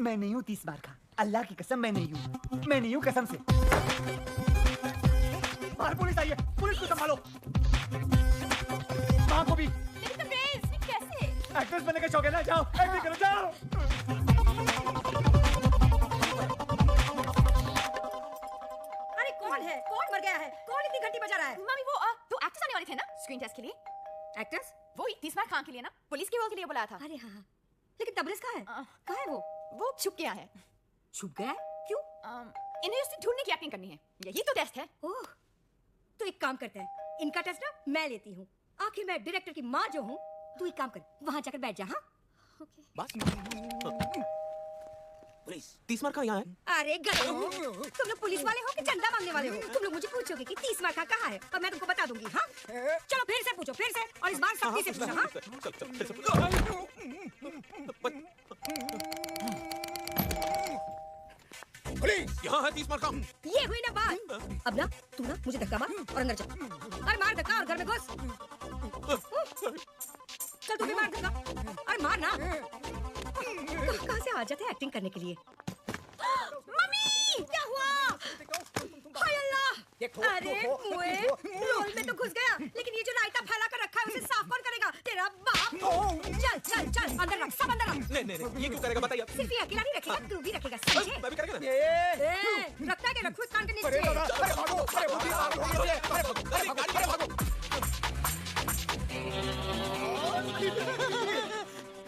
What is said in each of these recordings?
मैं नहीं हूँ 30 बार का। अल्लाह की कसम मैं नहीं हूँ। मैं नहीं हूँ कसम से। बाहर पुलिस आई है, पुलिस को संभालो। माँ को भी। कैसे? एक्ट्रेस बनने का शौक है ना, जाओ एक्टिंग करो जाओ। अरे कौन है? कौन मर गया है? कौन इतनी घंटी बजा रहा है? मम्मी वो दो एक्टर्स आने वाले थे ना स्क्रीन टेस्ट के लिए। एक्टर्स? वो 30 बार खान के लिए ना, पुलिस के रोल के लिए बुलाया था। अरे हाँ, लेकिन तबरेज़ कहाँ है? कहाँ है वो? वो छुप गया है। छुप गया? क्यों? इन्हें उससे ढूंढने की एक्टिंग करनी है, यही तो टेस्ट है। ओह, तो एक काम करते हैं, इनका टेस्ट ना मैं लेती हूँ। आखिर मैं डायरेक्टर की माँ जो हूँ। तू एक काम कर, वहाँ जाकर बैठ जा। हाँ? पुलिस 30 मार का यहाँ है? अरे गधो, तुम लोग पुलिस वाले हो कि चंदा मांगने वाले हो? तुम लोग मुझे पूछोगे कि 30 मार का कहाँ है और मैं तुमको बता दूंगी। हाँ? चलो फिर से पूछो, फिर से, और इस बार सख्ती से पूछो। हाँ? पुलिस यहाँ है 30 मार का। ये हुई ना बात। अब ना तू ना मुझे धक्का मार और अंदर चल। और मार धक्का और घर में घुस। चल तू भी मार धक्का और मार ना। कहाँ से आ जाते एक्टिंग करने के लिए? मम्मी क्या हुआ? हाय अल्लाह! अरे मुए रोल में तो घुस गया, लेकिन ये जो रायता फैला कर रखा है उसे साफ कौन करेगा? तेरा बाप। चल चल चल अंदर रख, सब अंदर रख। नहीं ये क्यों करेगा बताइए। सिर्फ ये अकेला नहीं रखेगा, तू भी रखेगा, समझे? मैं भी करेगा ना। रखना है कि रखो इस कान के नीचे।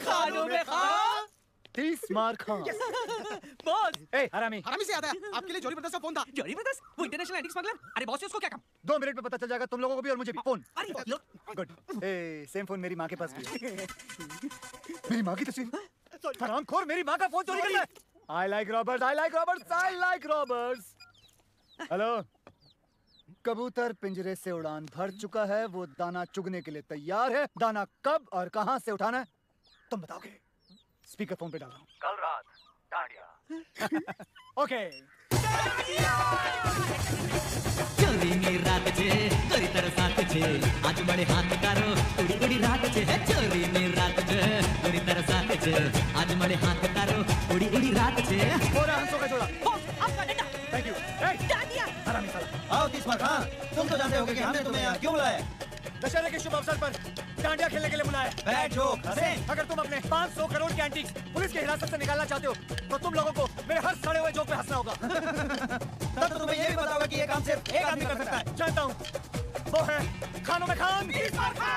खानों में खां 30 मार खा। बॉस ए हरामी से आता है। आपके लिए जॉली ब्रदर्स का फोन था। जॉली ब्रदर्स वो इंटरनेशनल एंटी स्मगलर। अरे बॉस उसको क्या काम? 2 मिनट में पता चल जाएगा तुम लोगों को भी और मुझे भी। फोन। अरे गुड। ए सेम फोन मेरी माँ के पास भी है। मेरी माँ की तस्वीर। हरामखोर मेरी माँ का फोन चोरी करता है। I like robbers, I like robbers, I like robbers. Hello. कबूतर पिंजरे से उड़ान भर चुका है, वो दाना चुगने के लिए तैयार है। दाना कब और कहां से उठाना है तुम बताओगे। स्पीकर फोन पे डाल रहा हूं। कल रात डांडिया। ओके। चोरी में रात छे तोरी तरह साथ छे आज बड़े हाथ कारो उड़ी उड़ी रात छे है। चोरी में रात छे तोरी तरह साथ छे आज बड़े हाथ कारो उड़ी उड़ी रात छे। पूरा हंसों का जोड़ा। बॉस आपका डंडा। Thank you. डांडिया। हरामी साला। आओ 30 मार खां, तुम तो जानते होगे कि हमने तुम्हें यहाँ क्यों बुलाया। दशहरे के शुभ अवसर पर डांडिया खेलने के लिए बुलाया। बैठो हंसे। अगर तुम अपने 500 करोड़ के एंटीक्स पुलिस की हिरासत से निकालना चाहते हो तो तुम लोगों को मेरे हर सड़े हुए जोक पे हंसना होगा। तब तो तुम्हें ये भी पता होगा कि ये काम सिर्फ एक आदमी कर सकता है। जानता हूँ, वो है खानों में खान। 30 मार खा।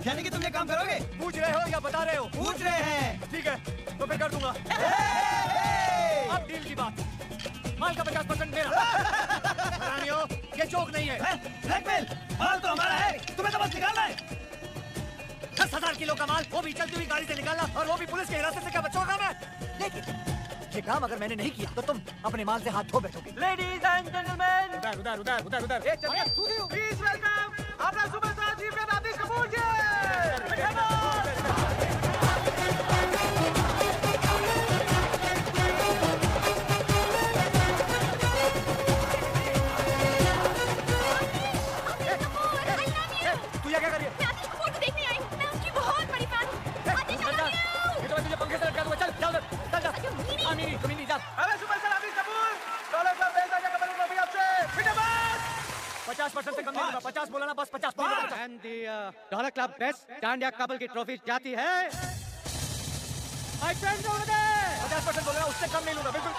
यानी कि तुम ये काम करोगे? पूछ रहे हो या बता रहे हो? पूछ रहे हैं। ठीक है तो फिर कर दूंगा। अब डील की बात। माल का 50% मेरा। हरामियों, ये जोक नहीं है। ब्लैकमेल। माल तो हमारा है, तुम्हें तो बस निकालना है। 10,000 किलो का माल, वो भी चलती हुई गाड़ी से निकालना, और वो भी पुलिस की हिरासत से। क्या बच्चों का काम है? लेकिन ये काम अगर मैंने नहीं किया तो तुम अपने माल से हाथ धो बैठोगे। लेडीज एंड जेंटलमैन, उधर उधर उधर उधर उधर। एक चल प्लीज वेलकम अपना सुपरस्टार चीफ का राजेश कपूर जी। तू क्या कर रही है? मैं आतिश कपूर को देखने आई हूँ। मैं उसकी बहुत बड़ी फैन हूँ। आतिश I love you। ये तो मैं तुझे पंखे से लटका दूंगा। चल चल चल चल। हाँ मीनी तुम मीनी जा। अरे सुपरस्टार राजेश कपूर, डॉलर का पैसा क्या कपड़ों को भी आपसे फिटनेस 50% से कम नहीं दूंगा। 50 बोला ना, बस 50। And the Dollar Club Best dandiya कबल की ट्रॉफी जाती है my friends over there। 50% बोल रहा हूँ, उससे कम नहीं लूंगा बिल्कुल।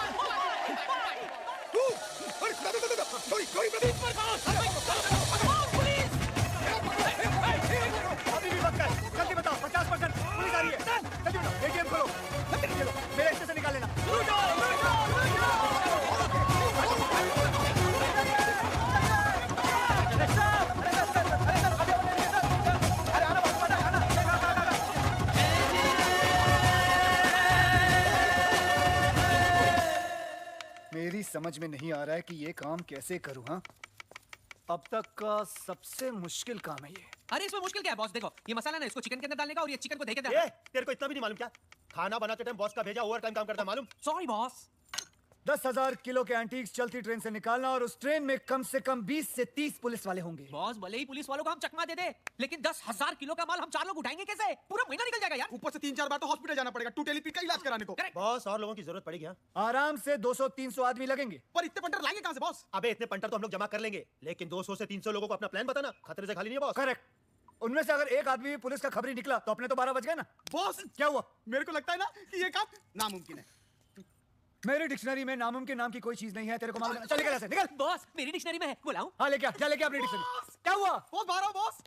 अभी भी मत कर, जल्दी बताओ। 50% पुलिस आ रही है। जल्दी बताओ। ATM खोलो। चलो मेरे हिस्से से निकाल लेना। मेरी समझ में नहीं आ रहा है कि ये काम कैसे करूं। हाँ, अब तक का सबसे मुश्किल काम है ये। अरे इसमें मुश्किल क्या है बॉस? देखो ये मसाला ना, इसको चिकन के अंदर डालने का और ये चिकन को देके तेरे को इतना भी नहीं मालूम क्या? खाना बनाते टाइम बॉस का भेजा ओवर टाइम काम करता है मालूम? Sorry boss. 10,000 किलो के एंटीक्स चलती ट्रेन से निकालना और उस ट्रेन में कम से कम 20 से 30 पुलिस वाले होंगे। बॉस भले ही पुलिस वालों को हम चकमा दे दे, लेकिन 10,000 किलो का माल हम 4 लोग उठाएंगे कैसे? पूरा महीना निकल जाएगा यार। ऊपर से 3-4 बार तो हॉस्पिटल जाना पड़ेगा टूटेली पीट का इलाज कराने को। बॉस और लोगों की जरूरत पड़ेगी। आराम से 200-300 आदमी लगेंगे। पर इतने पंटर लाएंगे कहां से बॉस? अबे इतने पंटर तो हम लोग जमा कर लेंगे, लेकिन 200 से 300 लोगों को अपना प्लान बताना खतरे से खाली नहीं है बॉस। करेक्ट। उनमें से अगर एक आदमी भी पुलिस का खबरी निकला तो अपने तो 12 बज गए ना। बॉस क्या हुआ? मेरे को लगता है ना कि ये काम नामुमकिन है। मेरी डिक्शनरी में नामुमकिन नाम की कोई चीज नहीं है। तेरे को मालूम है? चल निकल ऐसे, निकल। बॉस मेरी डिक्शनरी में है, बुलाऊं? हाँ लेके आ, क्या लेके आ अपनी डिक्शनरी? क्या हुआ? बॉस बाहर आओ बॉस।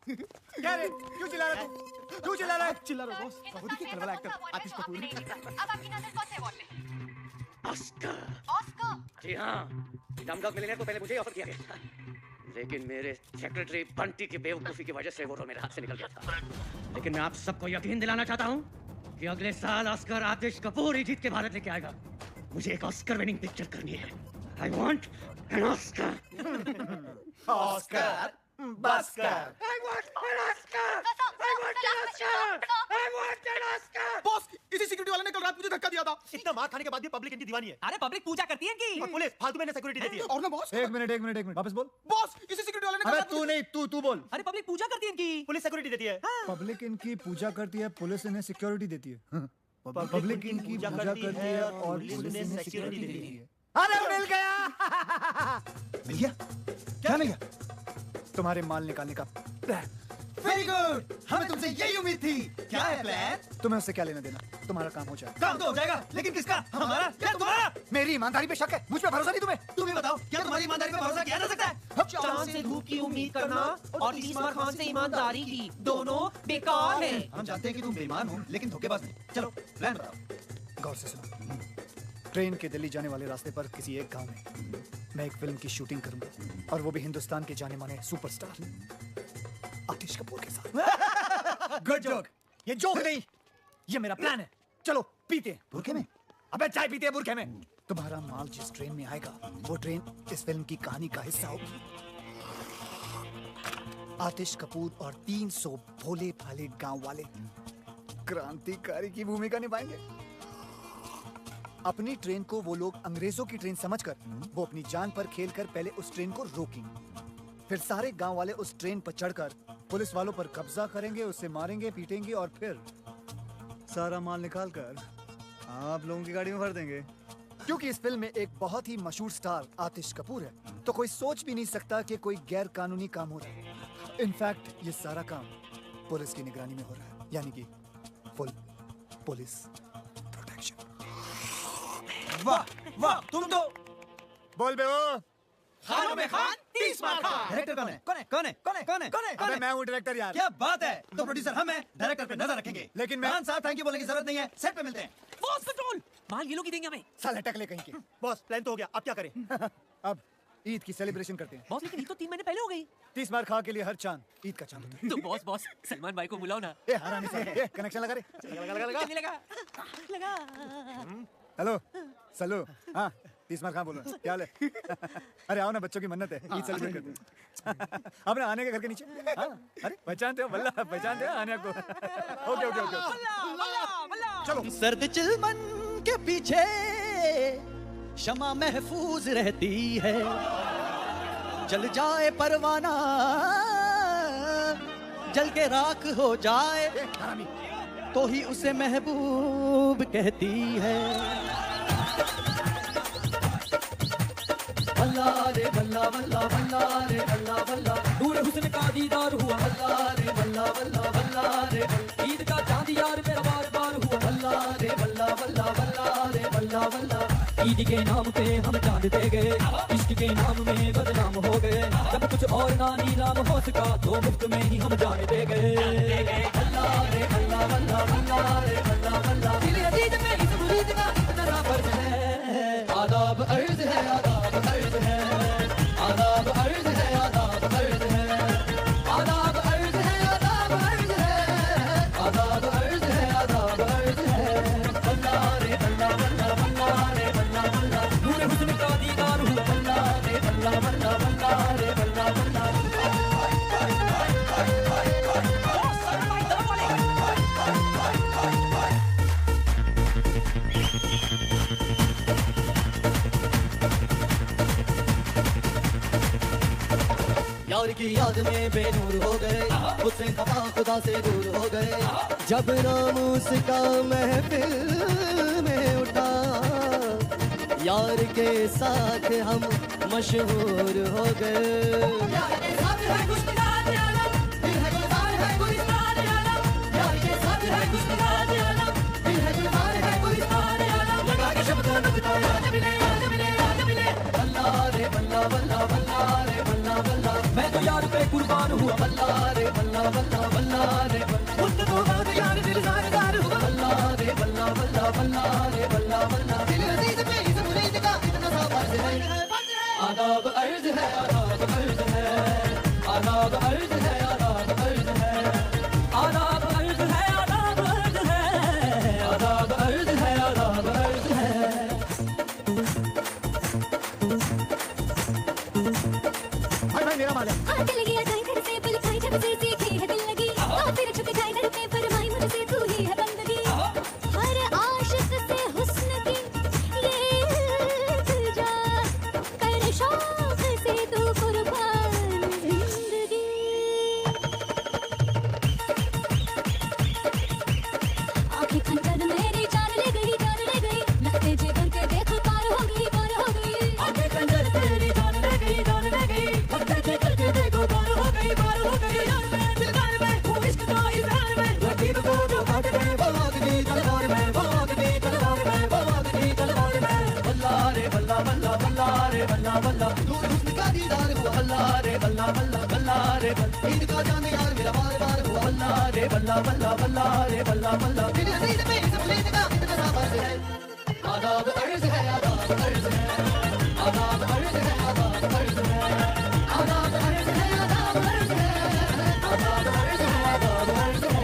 क्या रे? क्यों चिल्ला रहा तू? क्यों चिल्ला रहा है? चिल्ला रहा बॉस। बहुत ही कलवाला एक्टर आतिश कपूर। अब आपकी नजर कौन से अवार्ड में? ऑस्कर। ऑस्कर? जी हाँ, दमदम मिलने को पहले मुझे ऑफर किया गया था, लेकिन मेरे सेक्रेटरी बंटी की बेवकूफी की वजह से वो रोल मेरे हाथ से निकल गया था। लेकिन मैं आप सबको यकीन दिलाना चाहता हूँ कि अगले साल ऑस्कर आतिश कपूर ही जीत के भारत लेके आएगा। मुझे एक ऑस्कर विनिंग पिक्चर करनी है। I want an Oscar. Oscar बस्कर। I want an Oscar. I want an Oscar. I want an Oscar. Boss इसी सिक्योरिटी वाले ने कल रात मुझे धक्का दिया था। इतना मार खाने के बाद भी पब्लिक इनकी दीवानी है। अरे पब्लिक पूजा करती है इनकी। और पुलिस फालतू में सिक्योरिटी देती है। और ना बॉस? एक मिनट वापस बोल। बॉस इसी सिक्योरिटी वाले ने अबे कल रात तू नहीं, तू बोल। अरे पब्लिक पूजा करती है इनकी। पुलिस सिक्योरिटी देती है। पब्लिक इनकी पूजा करती है, पुलिस इन्हें सिक्योरिटी देती है। पब्लिक इनकी पूजा करती है और पुलिस इन्हें सिक्योरिटी देती है। अरे मिल गया। मिल गया? क्या मिल गया? तुम्हारे माल निकालने का प्लान। वेरी गुड, हमें तुमसे यही उम्मीद थी। क्या है प्लान? तुम्हें उससे क्या लेना देना? तुम्हारा काम हो जाएगा। काम तो हो जाएगा, लेकिन किसका? हमारा या तुम्हारा? मेरी ईमानदारी पे शक है, मुझ पे भरोसा नहीं तुम्हें? तुम ही बताओ, क्या तुम्हारी ईमानदारी पे भरोसा किया जा सकता है? चांद से धूप की उम्मीद करना और तीसरा खान से ईमानदारी की, दोनों बेकार है। हम जानते हैं कि तुम बेईमान हो, लेकिन धोखेबाज नहीं। चलो प्लान बताओ। गौर से सुनो। ट्रेन के दिल्ली जाने वाले रास्ते पर किसी एक गांव में मैं एक फिल्म की शूटिंग करूंगा, और वो भी हिंदुस्तान के जाने माने सुपरस्टार आतिश कपूर के साथ। Good joke. ये जोक नहीं, ये मेरा प्लान है। चलो पीते हैं। बुरखे में? अबे चाय पीते हैं बुरखे में। तुम्हारा माल जिस ट्रेन में आएगा वो ट्रेन इस फिल्म की कहानी का हिस्सा होगी। आतिश कपूर और 300 भोले भाले गांव वाले क्रांतिकारी की भूमिका निभाएंगे। अपनी ट्रेन को वो लोग अंग्रेजों की ट्रेन समझकर वो अपनी जान पर खेलकर पहले उस ट्रेन को रोकेंगे। फिर सारे गांव वाले उस ट्रेन पर चढ़कर पुलिस वालों पर कब्जा करेंगे, उससे मारेंगे, पीटेंगे और फिर सारा माल निकालकर आप लोगों की गाड़ी में भर देंगे। क्योंकि इस फिल्म में एक बहुत ही मशहूर स्टार आतिश कपूर है, तो कोई सोच भी नहीं सकता कि कोई गैर कानूनी काम हो रहा है। इनफैक्ट ये सारा काम पुलिस की निगरानी में हो रहा है, यानी कि फुल पुलिस प्रोटेक्शन। वाह वाह, तुम तो बोल बे ओ। खानों में खान, 30 मार खान। डायरेक्टर कौन है? कौन है? कौन है? कौन है? कौन है? कौन है? अबे मैं हूँ डायरेक्टर यार। क्या बात है, तो प्रोड्यूसर हम हैं, डायरेक्टर पे नजर रखेंगे। लेकिन मैं- खान साहब थैंक यू बोलने की जरूरत नहीं है, सेट पे मिलते हैं। बॉस कंट्रोल, माल ये लोग ही देंगे हमें। साले टकले कहीं के। बॉस प्लान तो हो गया, अब क्या करें? अब ईद की सेलिब्रेशन करते हैं। बॉस लेकिन ये तो 3 महीने पहले हो गई। 30 मार खा के लिए हर चांद ईद का चांद होता है। तो बॉस सलमान भाई को बुलाओ ना। ए हरामी से, ए कनेक्शन लगा रे। कितने लगा? हेलो सलो। हाँ 30 मार कहाँ बोलो, क्या हाल है? अरे आओ ना, बच्चों की मन्नत है, ईद सेलिब्रेट करते हैं। आपने आने के घर के नीचे? हाँ अरे पहचानते हो? वल्ला पहचानते हो आने को? ओके ओके ओके चलो। सर्द चिलमन के पीछे शमा महफूज रहती है, जल जाए परवाना जल के राख हो जाए हरामी। तो ही उसे महबूब कहती है। बल्ला रे बल्ला बल्ला बल्ला रे बल्ला बल्ला, नूर हुस्न का दीदार हुआ। बल्ला रे बल्ला बल्ला बल्ला रे ईद का चांद यार मेरा बार बार हुआ। बल्ला रे बल्ला बल्ला बल्ला रे बल्ला बल्ला। ईद के नाम पे हम चांद दे गए, इश्क के नाम में बदनाम हो गए। जब कुछ और ना नीलाम हो सका तो मुफ्त में ही हम जान दे गए। बल्ला रे बल्ला बल्ला बल्ला रे बल्ला बल्ला। दिल अजीज में इस मुरीद का इतना फर्ज है। आदाब अर्ज है, आदाब अर्ज है, आदाब अर्ज है, आदाब अर्ज है, आदाब अर्ज है, आदाब अर्ज है, आदाब अर्ज है, आदाब अर्ज है। बल्ला रे बल्ला बल्ला बल्ला रे बल्ला बल्ला, नूर हुस्न का दीदार हुआ। बल्ला रे बल्ला बल्ला बल्ला रे बल्ला बल्ला। यार की याद में बेनूर हो गए, उससे खफा खुदा से दूर हो गए। जब नाम उसका महफिल में उठा, यार के साथ हम मशहूर हो गए। यार के साथ है गुस्तान आलम, दिल है गुलजार है गुलिस्तान आलम। यार के साथ है गुस्तान आलम, दिल है गुलजार है गुलिस्तान आलम। लगा के शब्दों नुक्ता आज मिले आज मिले आज मिले। बल्ला रे बल्ला बल्ला बल्ला रे बल्ला बल्ला, मैं तो यार पे कुर्बान हुआ। बल्ला रे बल्ला बल्ला बल्ला रे बल्ला, मुझको बाद यार दिल ज़ारदार हुआ। बल्ला रे बल्ला बल्ला बल्ला रे बल्ला बल्ला। दिल अजीज पे इस मुरीद का इतना सा फर्ज है। आदाब अर्ज है आदाब अर्ज है, आदाब अर्ज है आदाब अर्ज है, आदाब अर्ज है आदाब अर्ज है, आदाब अर्ज है आदाब अर्ज है। भाई मेरा माल है। चल गया जाए घर से बिल खाई जब से सीखी है दिल लगी, फिर छुप जाए घर पे फरमाई मुझसे तू ही है बंदगी। हर आशिक से हुस्न की ये इल्तिजा, कर शौक से तू कुर्बान जिंदगी। आँखें खंजर मेरी जान ले गई लगते जिगर के देखो पार हो गई पार हो गई। आंखें खंजर तेरी जान ले गई जान ले गई, लगते करके देखो पार हो गई पार हो गई। यार में दिलदार में वो इश्क का इज़हार में, रकीब को जो काट गए वो आग दी तलवार में, वो आग दी तलवार में, वो आग दी तलवार में। बल्ला रे बल्ला बल्ला बल्ला रे बल्ला बल्ला, दूर हुस्न का दीदार हुआ। बल्ला रे बल्ला बल्ला बल्ला रे बल्ला, ईद का चांद यार मेरा बार बार हुआ। बल्ला रे बल्ला बल्ला बल्ला रे बल्ला बल्ला, दिल अजीज पे इस मुरीद का इतना सा फर्ज है। आदाब अर्ज है आदाब अर्ज है, आदाब अर्ज है आदाब अर्ज है, आदाब अर्ज है आदाब अर्ज है, आदाब अर्ज है आदाब अर्ज है।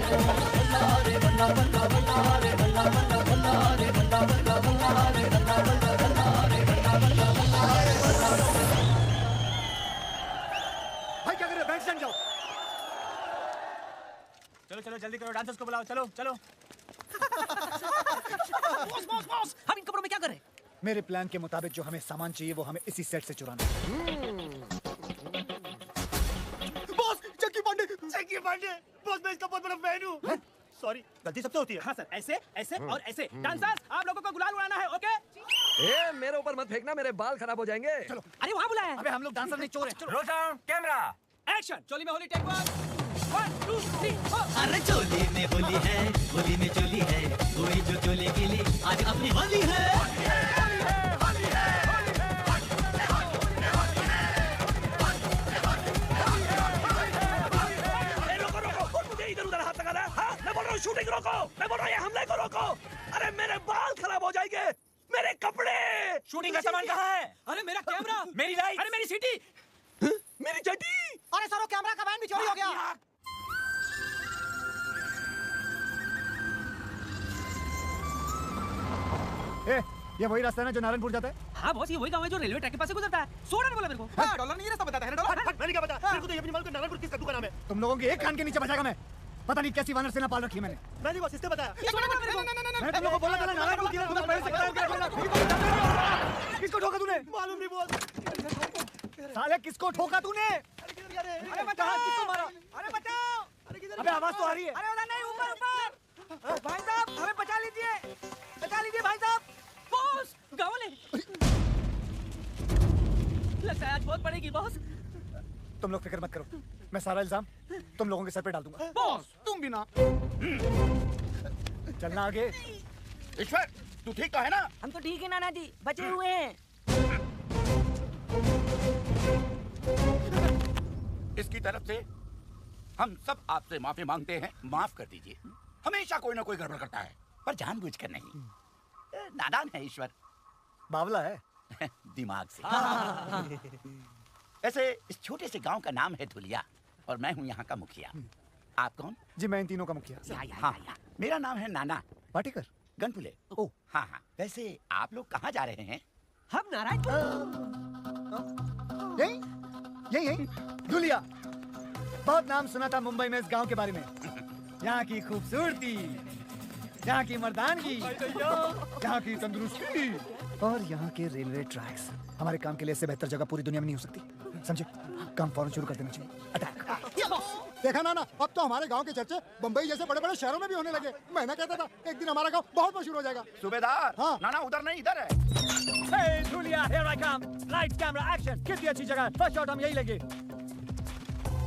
बल्ला रे बल्ला बल्ला बल्ला रे बल्ला बल्ला, बल्ला रे बल्ला बल्ला बल्ला रे बल्ला बल्ला, बल्ला रे बल्ला बल्ला बल्ला रे बल्ला बल्ला। भाई क्या कर रहे हो? बैठ जाओ। चलो चलो जल्दी करो, डांसर्स को बुलाओ, चलो चलो। बॉस बॉस बॉस, हम इन कपड़ों में क्या करें? मेरे प्लान के मुताबिक जो हमें सामान चाहिए वो हमें इसी सेट से चुराना है। बॉस चक्की पांडे, चक्की पांडे, बॉस मैं इसका बहुत बड़ा फैन हूँ। सॉरी, गलती सबसे होती है। हाँ सर, ऐसे ऐसे और ऐसे। डांसर्स, आप लोगों को गुलाल उड़ाना है, ओके? ए, मेरे ऊपर मत फेंकना, मेरे बाल खराब हो जाएंगे। चलो। अरे वहाँ बुलाया है। अबे हम लोग डांसर नहीं चोर हैं। चलो। Roll sound camera action. चोली में होली टेक 1 2 3 4। अरे चोली में होली है, होली में चोली है, कोई जो चोली के लिए आज अपनी होली है। शूटिंग रोको, मैं बोल रहा हूँ हमले को रोको। अरे मेरे बाल खराब हो जाएंगे, मेरे कपड़े। शूटिंग का सामान कहाँ है? अरे मेरा कैमरा, मेरी लाइट, अरे मेरी सीटी, मेरी चड्डी। अरे सर वो कैमरा का बैंड भी चोरी हो गया। ए, ये वही रास्ता है ना जो नारायणपुर जाता है? हाँ बॉस, ये वही गाँव है जो रेलवे ट्रैक के पास से गुजरता है। सोडा ने बोला मेरे को। हाँ, डॉलर नहीं रास्ता बताता है ना डॉलर। मैंने क्या बताया? मेरे को तो ये भी नहीं मालूम कि नारायणपुर किस कद्दू का नाम है। तुम लोगों की एक कान के नीचे बचाएगा मैं। पता नहीं कैसी वानर सेना पाल रखी है मैंने। मैंने बॉस इससे बताया। मैं तुम लोगों को बोला था ना नारायणपुर की तुम्हें पहले से पता है। किसको ठोका तूने? मालूम नहीं बॉस। साले किसको ठोका तूने? अरे बचाओ, किसको मारा? अरे बचाओ। अबे आवाज तो आ रही है। अरे उधर नहीं, ऊपर ऊपर। भाई साहब हमें बचा लीजिए भाई साहब। बॉस गाँव ले। लगता है आज बहुत पड़ेगी बॉस। तुम लोग फिक्र मत करो, मैं सारा इल्जाम तुम लोगों के सर पे डाल दूंगा। बॉस तुम भी ना। चलना आगे। ईश्वर तू ठीक तो है ना? हम तो ठीक है नाना जी, बचे हुए हैं। इसकी तरफ से हम सब आपसे माफी मांगते हैं, माफ कर दीजिए। हमेशा कोई ना कोई गड़बड़ करता है, पर जानबूझकर नहीं। नादान है ईश्वर, बावला है दिमाग से। ऐसे इस छोटे से गांव का नाम है धुलिया और मैं हूँ यहाँ का मुखिया। आप कौन? जी मैं इन तीनों का मुखिया। हाँ, मेरा नाम है नाना पाटेकर। गनपुले। ओ हाँ हाँ, वैसे आप लोग कहाँ जा रहे हैं? हम नारायणपुर। यही यही धुलिया। बहुत नाम सुना था मुंबई में इस गांव के बारे में। यहाँ की खूबसूरती, यहाँ की मर्दानगी, यहाँ की तंदुरुस्ती और यहाँ के रेलवे ट्रैक्स। हमारे काम के लिए इससे बेहतर जगह पूरी दुनिया में नहीं हो सकती। समझे? काम फौरन शुरू कर देना चाहिए। अटैक। देखा ना अब तो हमारे गांव के चर्चे बंबई जैसे बड़े बड़े शहरों में भी होने लगे। मैं ना कहता था एक दिन हमारा गांव बहुत मशहूर हो जाएगा। सूबेदार, हाँ। ना उधर नहीं, इधर है। Hey, Julia, here I come. Lights, camera, action. कितनी अच्छी जगह है। फर्स्ट शॉट हम यही लेंगे।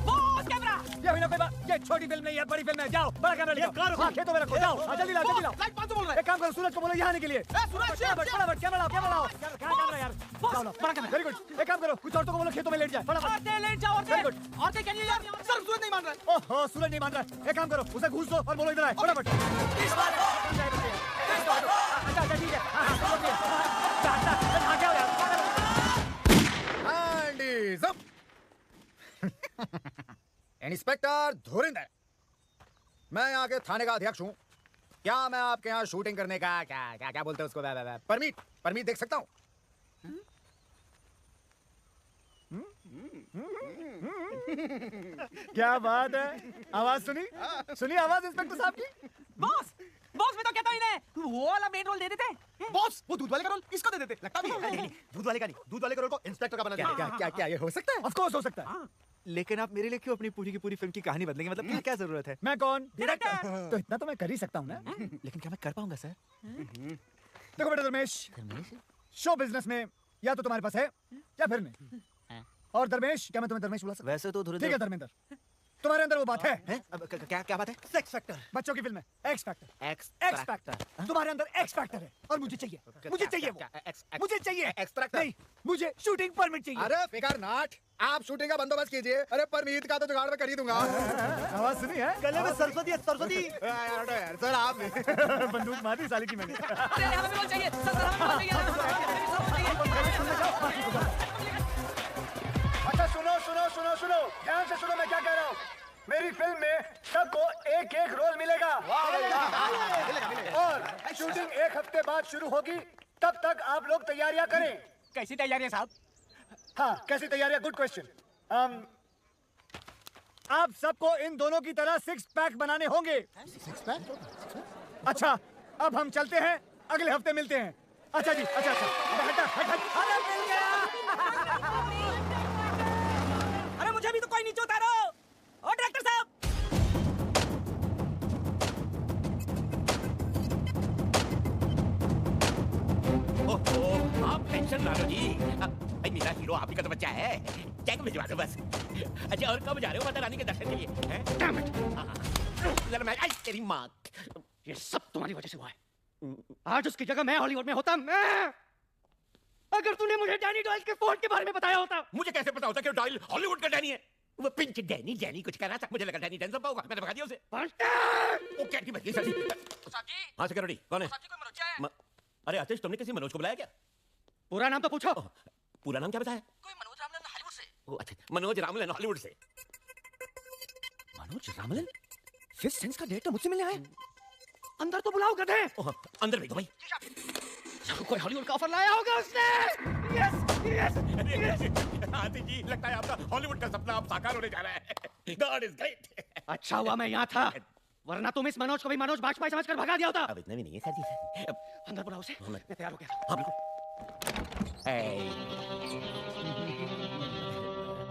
Boss camera. ये हुई ना कोई बात। ये छोटी फिल्म नहीं है, बड़ी फिल्म है। जाओ, बड़ा कैमरा लेके आओ। हाँ, खेतों में रखो। जाओ, हाँ, जल्दी लाओ, जल्दी लाओ। लाइट 500 बोल रहा है। एक काम करो, सूरज को बोलो यहाँ आने के लिए। सूरज, फटाफट, फटाफट, कैमरा लाओ, कैमरा लाओ। कहाँ कैमरा यार? लाओ, लाओ, बड़ा कैमरा। Very good. एक काम करो, कुछ औरतों को बोलो खेतों में लेट जाए। फटाफट। औरतें लेट जाओ, वेरी गुड। औरतें क्या नहीं यार? सर सूरज नहीं मान रहा है। ओहो, सूरज नहीं मान रहा है। एक काम करो, उसे घूस दो और बोलो इधर आए। फटाफट। अच्छा, अच्छा, ठीक है। हाँ, हाँ, ओके। हाँ, क्या हो यार? And is up. इंस्पेक्टर धुरिंदर, मैं यहाँ के थाने का अध्यक्ष हूँ। क्या मैं आपके यहाँ शूटिंग करने का क्या बोलते हैं उसको परमिट देख सकता हूँ? क्या बात है? आवाज सुनी? सुनी आवाज इंस्पेक्टर साहब की? बॉस मैं तो कहता हूँ इन्हें वो वाला मेन रोल दे देते। बॉस वो दूध वाले का रोल इसको दे देते, लगता भी है। नहीं, दूध वाले का नहीं, दूध वाले का रोल को इंस्पेक्टर का बना दिया। क्या ये हो सकता है? ऑफ कोर्स हो सकता है। लेकिन आप मेरे लिए क्यों अपनी पूरी की पूरी फिल्म की कहानी बदलेंगे? मतलब क्या जरूरत है? मैं कौन? डायरेक्टर। तो इतना तो मैं कर ही सकता हूँ ना। लेकिन क्या मैं कर पाऊंगा सर? देखो बेटा धर्मेश, शो बिजनेस में या तो तुम्हारे पास है या फिर नहीं। और धर्मेश, क्या मैं तुम्हें धर्मेश बुला सकता? वैसे तो ठीक है धर्मेंद्र, तुम्हारे अंदर वो बात है। अब क्या बात है? Sex factor. बच्चों की फिल्म है एक्स फैक्टर। X factor. तुम्हारे अंदर एक्स फैक्टर है और मुझे चाहिए वो। मुझे चाहिए एक्सट्रैक्टर नहीं, मुझे शूटिंग परमिट चाहिए। अरे फिकर नाट, आप शूटिंग का बंदोबस्त कीजिए। अरे परमिट का तो जुगाड़ में कर ही दूंगा। आवाज सुनी है? गले में सरस्वती है, सरस्वती। यार सर आप बंदूक मारी साली की मैंने। हमें भी रोल चाहिए सर, हमें भी रोल चाहिए। अच्छा सुनो, ध्यान से सुनो मैं क्या कह रहा हूँ। मेरी फिल्म में सबको एक एक रोल मिलेगा और शूटिंग एक हफ्ते बाद शुरू होगी। तब तक आप लोग तैयारियां करें। कैसी तैयारियां साहब? हाँ, कैसी तैयारियां? Good question. आप सबको इन दोनों की तरह 6 पैक बनाने होंगे। 6 पैक? अच्छा, अब हम चलते हैं, अगले हफ्ते मिलते हैं। अच्छा जी, अच्छा। अरे मिल गया। अरे मुझे भी तो कोई नीचे उतारो। ओ डायरेक्टर साहब, ओहो, आप टेंशन ना लो जी। भाई मेरा हीरो आप ही का तो बच्चा है। चेक भिजवा दो बस। अच्छा और कब जा रहे हो माता रानी के दर्शन के लिए? जरा मैं, तेरी माँ, ये सब तुम्हारी वजह से हुआ है। आज उसकी जगह मैं हॉलीवुड में होता। मैं अगर तूने मुझे डैनी डॉयल के फोन के बारे में बताया होता। मुझे कैसे पता होता कि डॉयल हॉलीवुड का डैनी है? वो पिंच डैनी कुछ कर रहा था, मुझे लगा डैनी टेंशन पाऊंगा, मैंने भगा दिया उसे। वो क्या बच गई सर जी? हाँ सिक्योरिटी कौन है? अरे आतिश, तुमने किसी मनोज को बुलाया क्या? पूरा नाम तो पूछो। पूरा नाम क्या बताया? कोई मनोज रामलन हॉलीवुड से। ओ अच्छा, मनोज रामलन हॉलीवुड से। मनोज रामलन? 5th सेंस का डायरेक्टर मुझसे मिलने आए। अंदर तो बुलाओ गधे। अंदर भेजो भाई। कोई हॉलीवुड का ऑफर लाया होगा उसने। यस। आतिश जी, लगता है आपका हॉलीवुड का सपना अब साकार होने जा रहा है। God is great. अच्छा हुआ मैं यहाँ था, वरना तुम इस मनोज को भी मनोज बाजपेयी समझकर भगा दिया होता। अब इतना भी नहीं है सर जी। अंदर बुलाओ उसे, मैं तैयार हो गया था। हाँ बिल्कुल।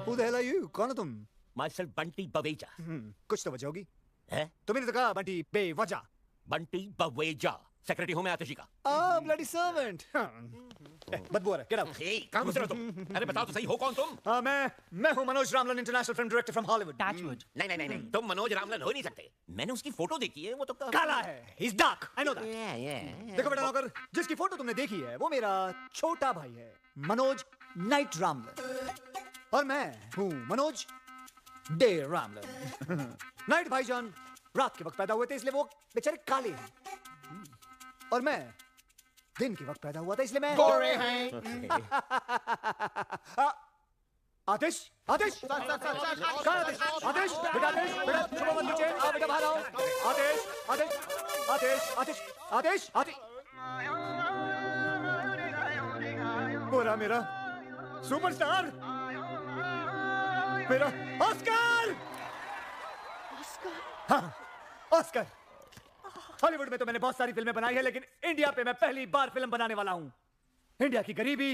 Who the hell are you? कौन हो तुम? माइसेल्फ बंटी बवेजा। कुछ तो वजह होगी। है? तुमने तो कहा बंटी बेवजह। बंटी बवेजा, सेक्रेटरी हूँ मैं आतिशी का। Bloody servant. बदबू आ रहा है, get out। कहाँ घुस रहे हो तुम? अरे बताओ तो सही, हो कौन तुम? मैं हूँ Manoj Ramlan, international film director from Hollywood. नहीं, तुम मनोज रामलन हो ही नहीं सकते। मैंने उसकी फोटो देखी है, वो तो काला है। He's dark, I know that। देखो बेटा नौकर, जिसकी फोटो तुमने देखी है वो मेरा छोटा भाई है, मनोज नाइट रामलन। और मैं हूँ मनोज डे रामलन। नाइट भाईजान रात के वक्त पैदा हुए थे, इसलिए वो बेचारे काले हैं। और मैं दिन के वक्त पैदा हुआ था, इसलिए मैं गोरे हैं। आतिश, आतिश, बेटा छुपो मत नीचे, आओ बेटा बाहर आओ। आतिश। पूरा मेरा सुपरस्टार, मेरा ऑस्कर। हाँ, ऑस्कर। हॉलीवुड में तो मैंने बहुत सारी फिल्में बनाई है, लेकिन इंडिया पे मैं पहली बार फिल्म बनाने वाला हूं। इंडिया की गरीबी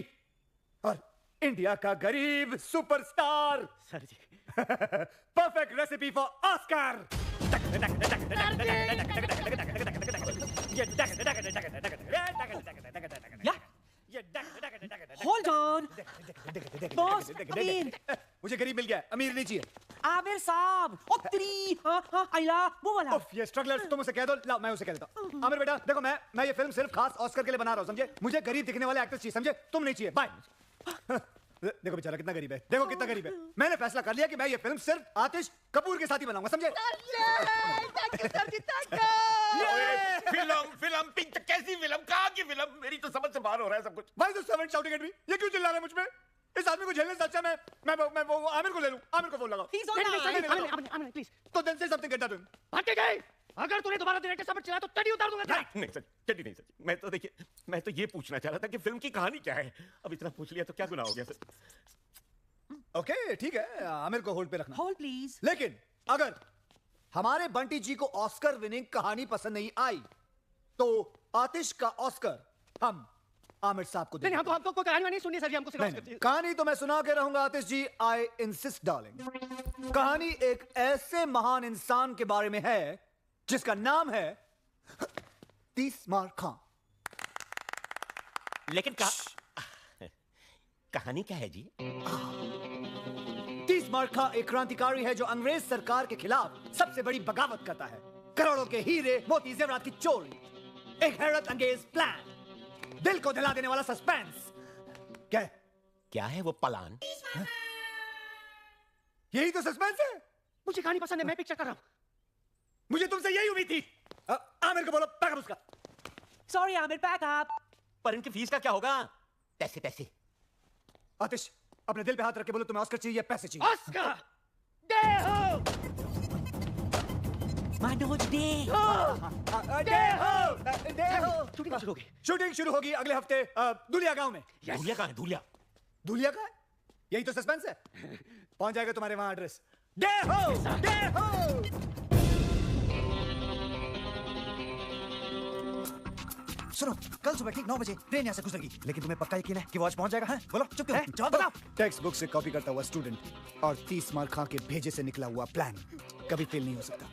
और इंडिया का गरीब superstar sir ji perfect recipe for Oscar hold on boss अमीर मुझे गरीब मिल गया, अमीर नहीं चाहिए। आमिर साहब उत्तरी आइला वो वाला उफ, ये स्ट्रगलर्स तुम उसे कह दो। लाओ मैं उसे कह देता हूं। आमिर बेटा देखो, मैं ये फिल्म सिर्फ खास ऑस्कर के लिए बना रहा हूं, समझे? मुझे गरीब दिखने वाले एक्टर्स चाहिए, समझे? तुम नहीं चाहिए। बाय। देखो बेचारा कितना गरीब है, देखो कितना गरीब है। मैंने फैसला कर लिया कि मैं ये फिल्म सिर्फ आतिश कपूर के साथ ही बनाऊंगा, समझे? फिल्म पिंक कैसी फिल्म, कहाँ की फिल्म? मेरी तो समझ से बाहर हो रहा है सब कुछ। Why is the servant shouting at me? ये क्यों चिल्ला रहा है मुझ पे? इस आदमी को झेलने से अच्छा मैं वो आमिर को ले लूं। आमिर को फोन लगाओ। आमिर प्लीज तो then say something get done. भाग गए। अगर तूने दोबारा डायरेक्टर साहब चिल्लाया तो टडी उतार दूंगा। नहीं सर, चलिए नहीं सर। मैं तो देखिए, मैं तो ये पूछना चाह रहा था कि फिल्म की कहानी क्या है। अब इतना पूछ लिया तो क्या गुनाह हो गया सर? ओके ठीक है, आमिर को होल्ड पे रखना। Hold please. लेकिन अगर हमारे बंटी जी को ऑस्कर विनिंग कहानी पसंद नहीं आई तो आतिश का ऑस्कर हम आमिर साहब को देंगे। नहीं, हमको कोई कहानी नहीं सुननी सर जी, हमको सिर्फ नहीं, कहानी तो मैं सुना के रहूंगा आतिश जी। I insist darling. कहानी एक ऐसे महान इंसान के बारे में है जिसका नाम है तीसमार खां। लेकिन कहानी क्या है जी? तीसमार खां एक क्रांतिकारी है जो अंग्रेज सरकार के खिलाफ सबसे बड़ी बगावत करता है। करोड़ों के हीरे मोती जेवरात की चोरी, एक हैरत अंगेज प्लान, दिल को दिला देने वाला सस्पेंस। क्या है वो प्लान? यही तो सस्पेंस है। मुझे कहानी पसंद है, मैं पिक्चर कर रहा हूं। मुझे तुमसे यही उम्मीद थी। आमिर को बोलो पैक अप उसका। Sorry Aamir, pack up. पर इनकी फीस का क्या होगा? पैसे। आतिश अपने दिल पे हाथ रख के बोलो तुम्हें ऑस्कर चाहिए या पैसे चाहिए? ऑस्कर दे हो। मनोज दे हो। शूटिंग शुरू होगी अगले हफ्ते दुलिया गांव में। दुलिया कहाँ है? दुलिया कहाँ है? यही तो सस्पेंस है। पहुंच जाएगा तुम्हारे वहां एड्रेस। दे हो। सुनो, कल सुबह ठीक 9 बजे ट्रेन यहाँ से गुजरेगी, लेकिन तुम्हें पक्का यकीन है कि वो आज पहुंच जाएगा? है बोलो, चुप क्यों? जवाब बताओ। टेक्स्ट बुक से कॉपी करता हुआ स्टूडेंट और तीसमार खां के भेजे से निकला हुआ प्लान कभी फेल नहीं हो सकता।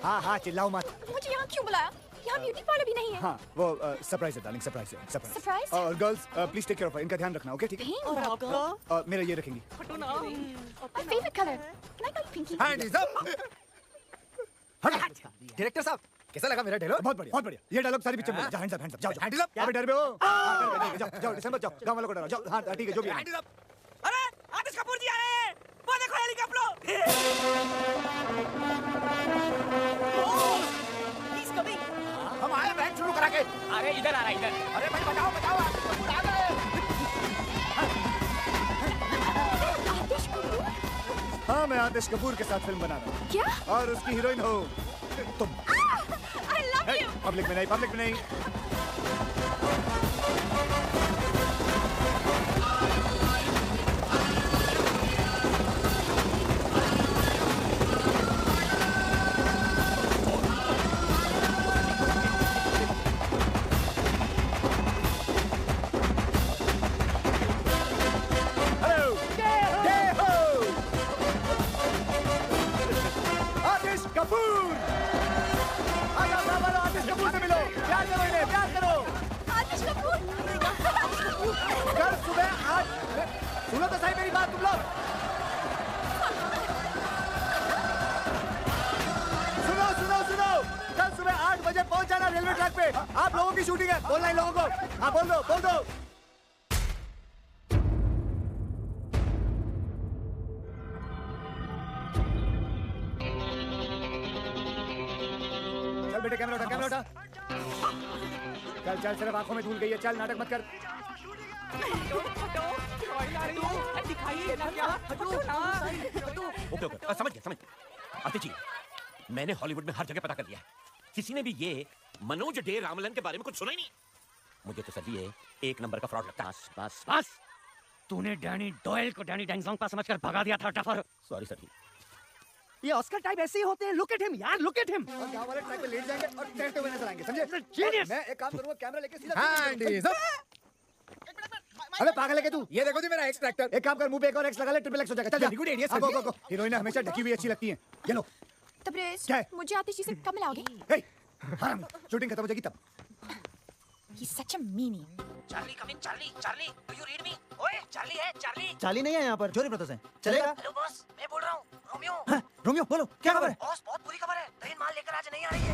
हाँ चिल्लाओ मत। मुझे यहाँ क्यों बुलाया? यहाँ ब्यूटी पार्लर भी नहीं है। हाँ वो सरप्राइज है डार्लिंग, सरप्राइज है। सरप्राइज? और girls please take care of, इनका ध्यान रखना, ओके? ठीक है। और आपका? मेरा ये रखेंगी। My favorite color. Can I call you Pinky? Hands up! Director साहब कैसा लगा मेरा डायलॉग? बहुत बढ़िया। ये डायलॉग सारी पिक्चर में हैंड्स अप जाओ। Hands up. आप डर रहे हो? जाओ दिसंबर जाओ, गांव वालों को डराओ। जाओ हाँ ठीक है जो भी है। Hands up. अरे आतिश कपूर जी आ रहे हैं, वो देखो हेलीकॉप्टर। He's coming. हम आए बैंड शुरू करा के। अरे इधर आ रहा है, इधर। अरे भाई बचाओ कपूर आ गए। हाँ मैं आतिश कपूर के साथ फिल्म बना रहा हूँ। क्या? और उसकी हीरोइन हो तुम। I love you. पब्लिक में नहीं। सुनो तो सही मेरी बात तुम लोग। सुनो कल सुबह 8 बजे पहुंच जाना रेलवे ट्रैक पे। आप लोगों की शूटिंग है, बोलना इन लोगों को। हाँ बोल दो। चल बेटे कैमरा उठा। चल सिर्फ आंखों में धूल गई है, चल नाटक मत कर। ओके समझ गया। आतिश जी मैंने हॉलीवुड में हर जगह पता कर लिया है, किसी ने भी ये मनोज डे रामलन के बारे में कुछ सुना ही नहीं। मुझे तो सर ये एक नंबर का फ्रॉड लगता है। बस तूने डैनी डॉयल को डैनी डेंगजोंग का समझकर भगा दिया था टफर। सॉरी सर जी, ये ऑस्कर टाइप ऐसे ही होते हैं। लुक एट हिम यार, लुक एट हिम। और गांव वाले ट्रैक पे लेट जाएंगे और तैरते हुए नजर आएंगे, समझे? Genius! मैं एक काम करूंगा, कैमरा लेके सीधा हैंड इज अप। अबे पागल है क्या तू? ये देखो जी मेरा एक्स ट्रैक्टर। एक काम कर, मुंह पे एक और एक्स लगा ले, ट्रिपल एक्स हो जाएगा। चल, गुड आइडिया। गो गो गो। हीरोइन हमेशा ढकी हुई अच्छी लगती है। ये लो। तबरेज, क्या है? मुझे आतिशी से कब मिलाओगे? हे, हराम, शूटिंग खत्म हो जाएगी तब। He's such a meanie. Charlie come in, Charlie, Charlie, do you read me? ओए, चार्ली है, चार्ली। चार्ली नहीं है यहाँ पर, जोरी ब्रदर्स हैं। चलेगा? हेलो बॉस, मैं बोल रहा हूँ, रोमियो। हाँ, रोमियो बोलो, क्या खबर है? बॉस, बहुत बुरी खबर है। ट्रेन माल लेकर आज नहीं आ रही है।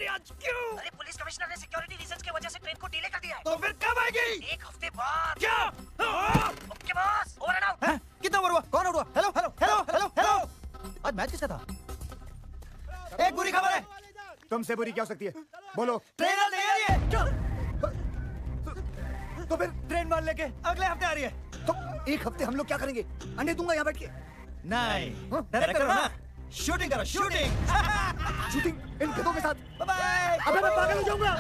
आज क्यों? अरे पुलिस कमिश्नर ने सिक्योरिटी रीजंस की वजह से ट्रेन को डिले कर दिया है। तो फिर कब आएगी? एक हफ्ते बाद। क्या? Okay boss, over and out. हैं? कितना ओवर हुआ? कौन आउट हुआ? Hello hello hello hello hello. आज मैच किसका था? एक बुरी खबर है। तुमसे बुरी क्या हो सकती है? बोलो। ट्रेन आज नहीं आ रही है। क्या? तो फिर ट्रेन मार लेके अगले हफ्ते आ रही है। तो एक हफ्ते हम लोग क्या करेंगे? अंडे दूंगा यहाँ बैठ के। नहीं, डायरेक्ट करो ना। शूटिंग करो, शूटिंग। शूटिंग इन गधों के साथ। Bye bye. अबे मैं पागल हो जाऊंगा।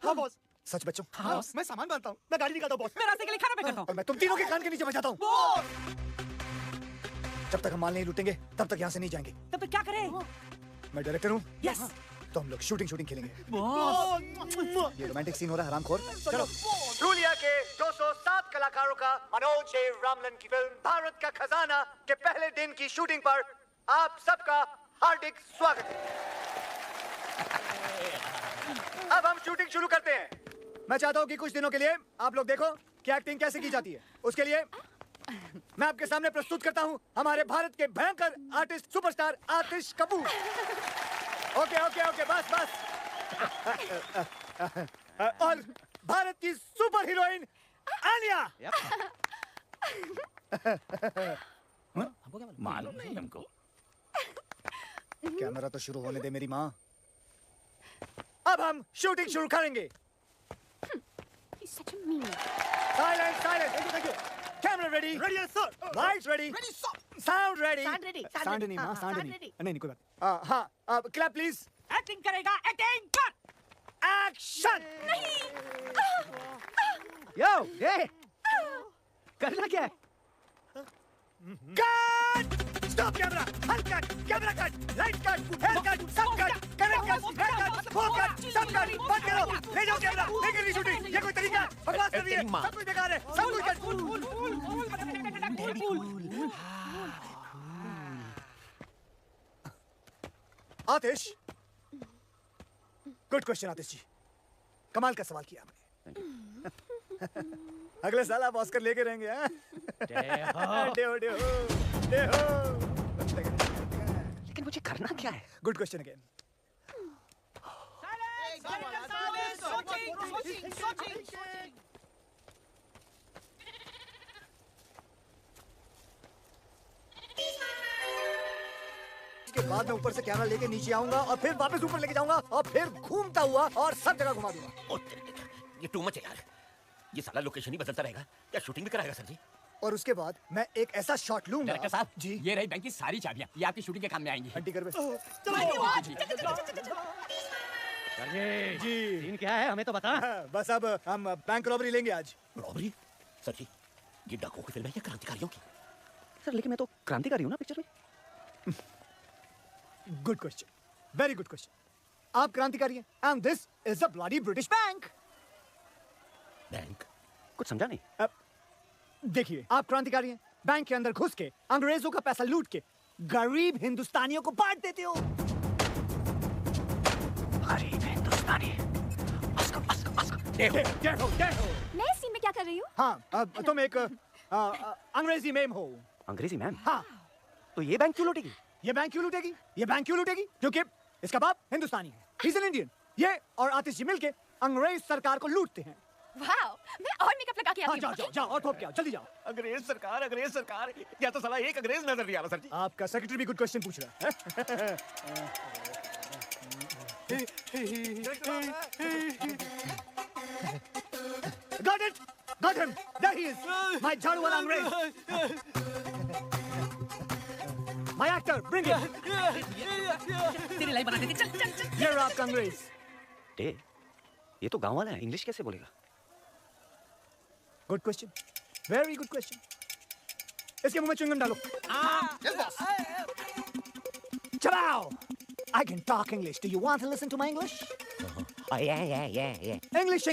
हाँ बॉस। सच बच्चों। हाँ, मैं सामान डालता हूँ, मैं गाड़ी निकालता हूँ बॉस। मैं रास्ते के लिए खाना पैक करता हूँ। और मैं तुम तीनों के कान के नीचे बजाता हूँ। जब तक हम माल नहीं लूटेंगे तब तक यहाँ से नहीं जाएंगे। तो फिर क्या करें? मैं डायरेक्टर हूँ। यस। तो हम लोग शूटिंग खेलेंगे। बॉस। ये रोमांटिक सीन हो रहा है, हरामखोर। चलो। रूलिया के 207 कलाकारों का मनोज जे रामलन की फिल्म भारत का खजाना के पहले दिन की शूटिंग पर आप सबका हार्दिक स्वागत है। अब हम शूटिंग शुरू करते हैं। मैं चाहता हूं कि कुछ दिनों के लिए आप लोग देखो कि एक्टिंग कैसे की जाती है। उसके लिए मैं आपके सामने प्रस्तुत करता हूं हमारे भारत के भयंकर आर्टिस्ट सुपरस्टार आतिश कपूर। ओके ओके ओके, बस बस। और भारत की सुपर हीरोइन आलिया। मालूम नहीं हमको। कैमरा तो शुरू होने दे मेरी माँ। अब हम शूटिंग शुरू करेंगे। He's such a meanie. Silence, silence. Thank you. Camera ready. Ready sir. Lights ready. Ready sir. Sound ready. Sound ready. Sound नहीं माँ, हाँ, sound sound नहीं। ready. नहीं कोई बात। हाँ, अब clap please. एक्टिंग करेगा, एक्टिंग कर। Action. यो, ये करना क्या है? Cut. Stop camera. Hard cut. Camera cut. Light cut. Hair cut. Sub cut. Current cut. Hair cut. Full cut. Sub cut. बंद करो. ले जाओ कैमरा. ले कर शूटिंग। ये कोई तरीका है? बकवास कर रही है। सब कुछ बेकार है। सब कुछ कट। आतिश, गुड क्वेश्चन आतिश जी। कमाल का सवाल किया आपने। अगले साल आप ऑस्कर लेके रहेंगे। हाँ? लेकिन मुझे करना क्या है? Good question again. इसके बाद मैं ऊपर से कैमरा लेके नीचे आऊंगा और फिर वापस ऊपर लेके जाऊंगा और फिर घूमता हुआ और सब जगह घुमा दूंगा। ये टू मच है यार। ये साला लोकेशन ही बदलता रहेगा। क्या शूटिंग भी कराएगा सर जी? और उसके बाद मैं एक ऐसा शॉट लूंगा। डायरेक्टर साहब जी, ये रही बैंक की सारी चाबियां, ये आपकी शूटिंग के काम में आएंगी। हड्डी कर बे। जी सीन क्या है हमें तो बता। बस अब हम बैंक रॉबरी लेंगे आज। रॉबरी? सर जी, ये डाकुओं की फिल्म है या क्रांतिकारियों की? सर लेकिन मैं तो क्रांतिकारी हूँ ना पिक्चर में। Good question, very good question. आप क्रांतिकारी हैं and this is a bloody British bank. Bank? कुछ समझा नहीं। देखिए, आप क्रांतिकारी हैं, बैंक के अंदर घुस के अंग्रेजों का पैसा लूट के गरीब हिंदुस्तानियों को बांट देते हो। गरीब हिंदुस्तानी। मैं इस सीन में क्या कर रही हूँ? हाँ, तुम एक अंग्रेजी मेम हो। अंग्रेजी मैम? हाँ। तो ये बैंक क्यों लूटेगी? ये बैंक क्यों लूटेगी? ये बैंक क्यों लूटेगी? क्योंकि इसका बाप हिंदुस्तानी है, he's an Indian। ये और आतिश जी मिलके अंग्रेज सरकार को लूटते हैं। वाओ, मैं और मेकअप लगा के आती हूँ। जाओ और ठोक के आओ, जल्दी जाओ। अंग्रेज सरकार, या तो साला एक अंग्रेज नजर नहीं आ रहा सर जी। आपका सेक्रेटरी भी गुड क्वेश्चन पूछ रहा है। Got it! Got him! There he is! My jharu wala अंग्रेज! My actor, bring him! तेरी लाइफ बना देते, चल चल चल। ये रहा आपका अंग्रेज। डे, ये तो गांव वाला है, इंग्लिश कैसे बोलेगा? Good question. Very good question. इसके मुंह में च्युइंगम डालो। Chabao! I can talk English. Do you want to listen to my English? Oh, yeah. English.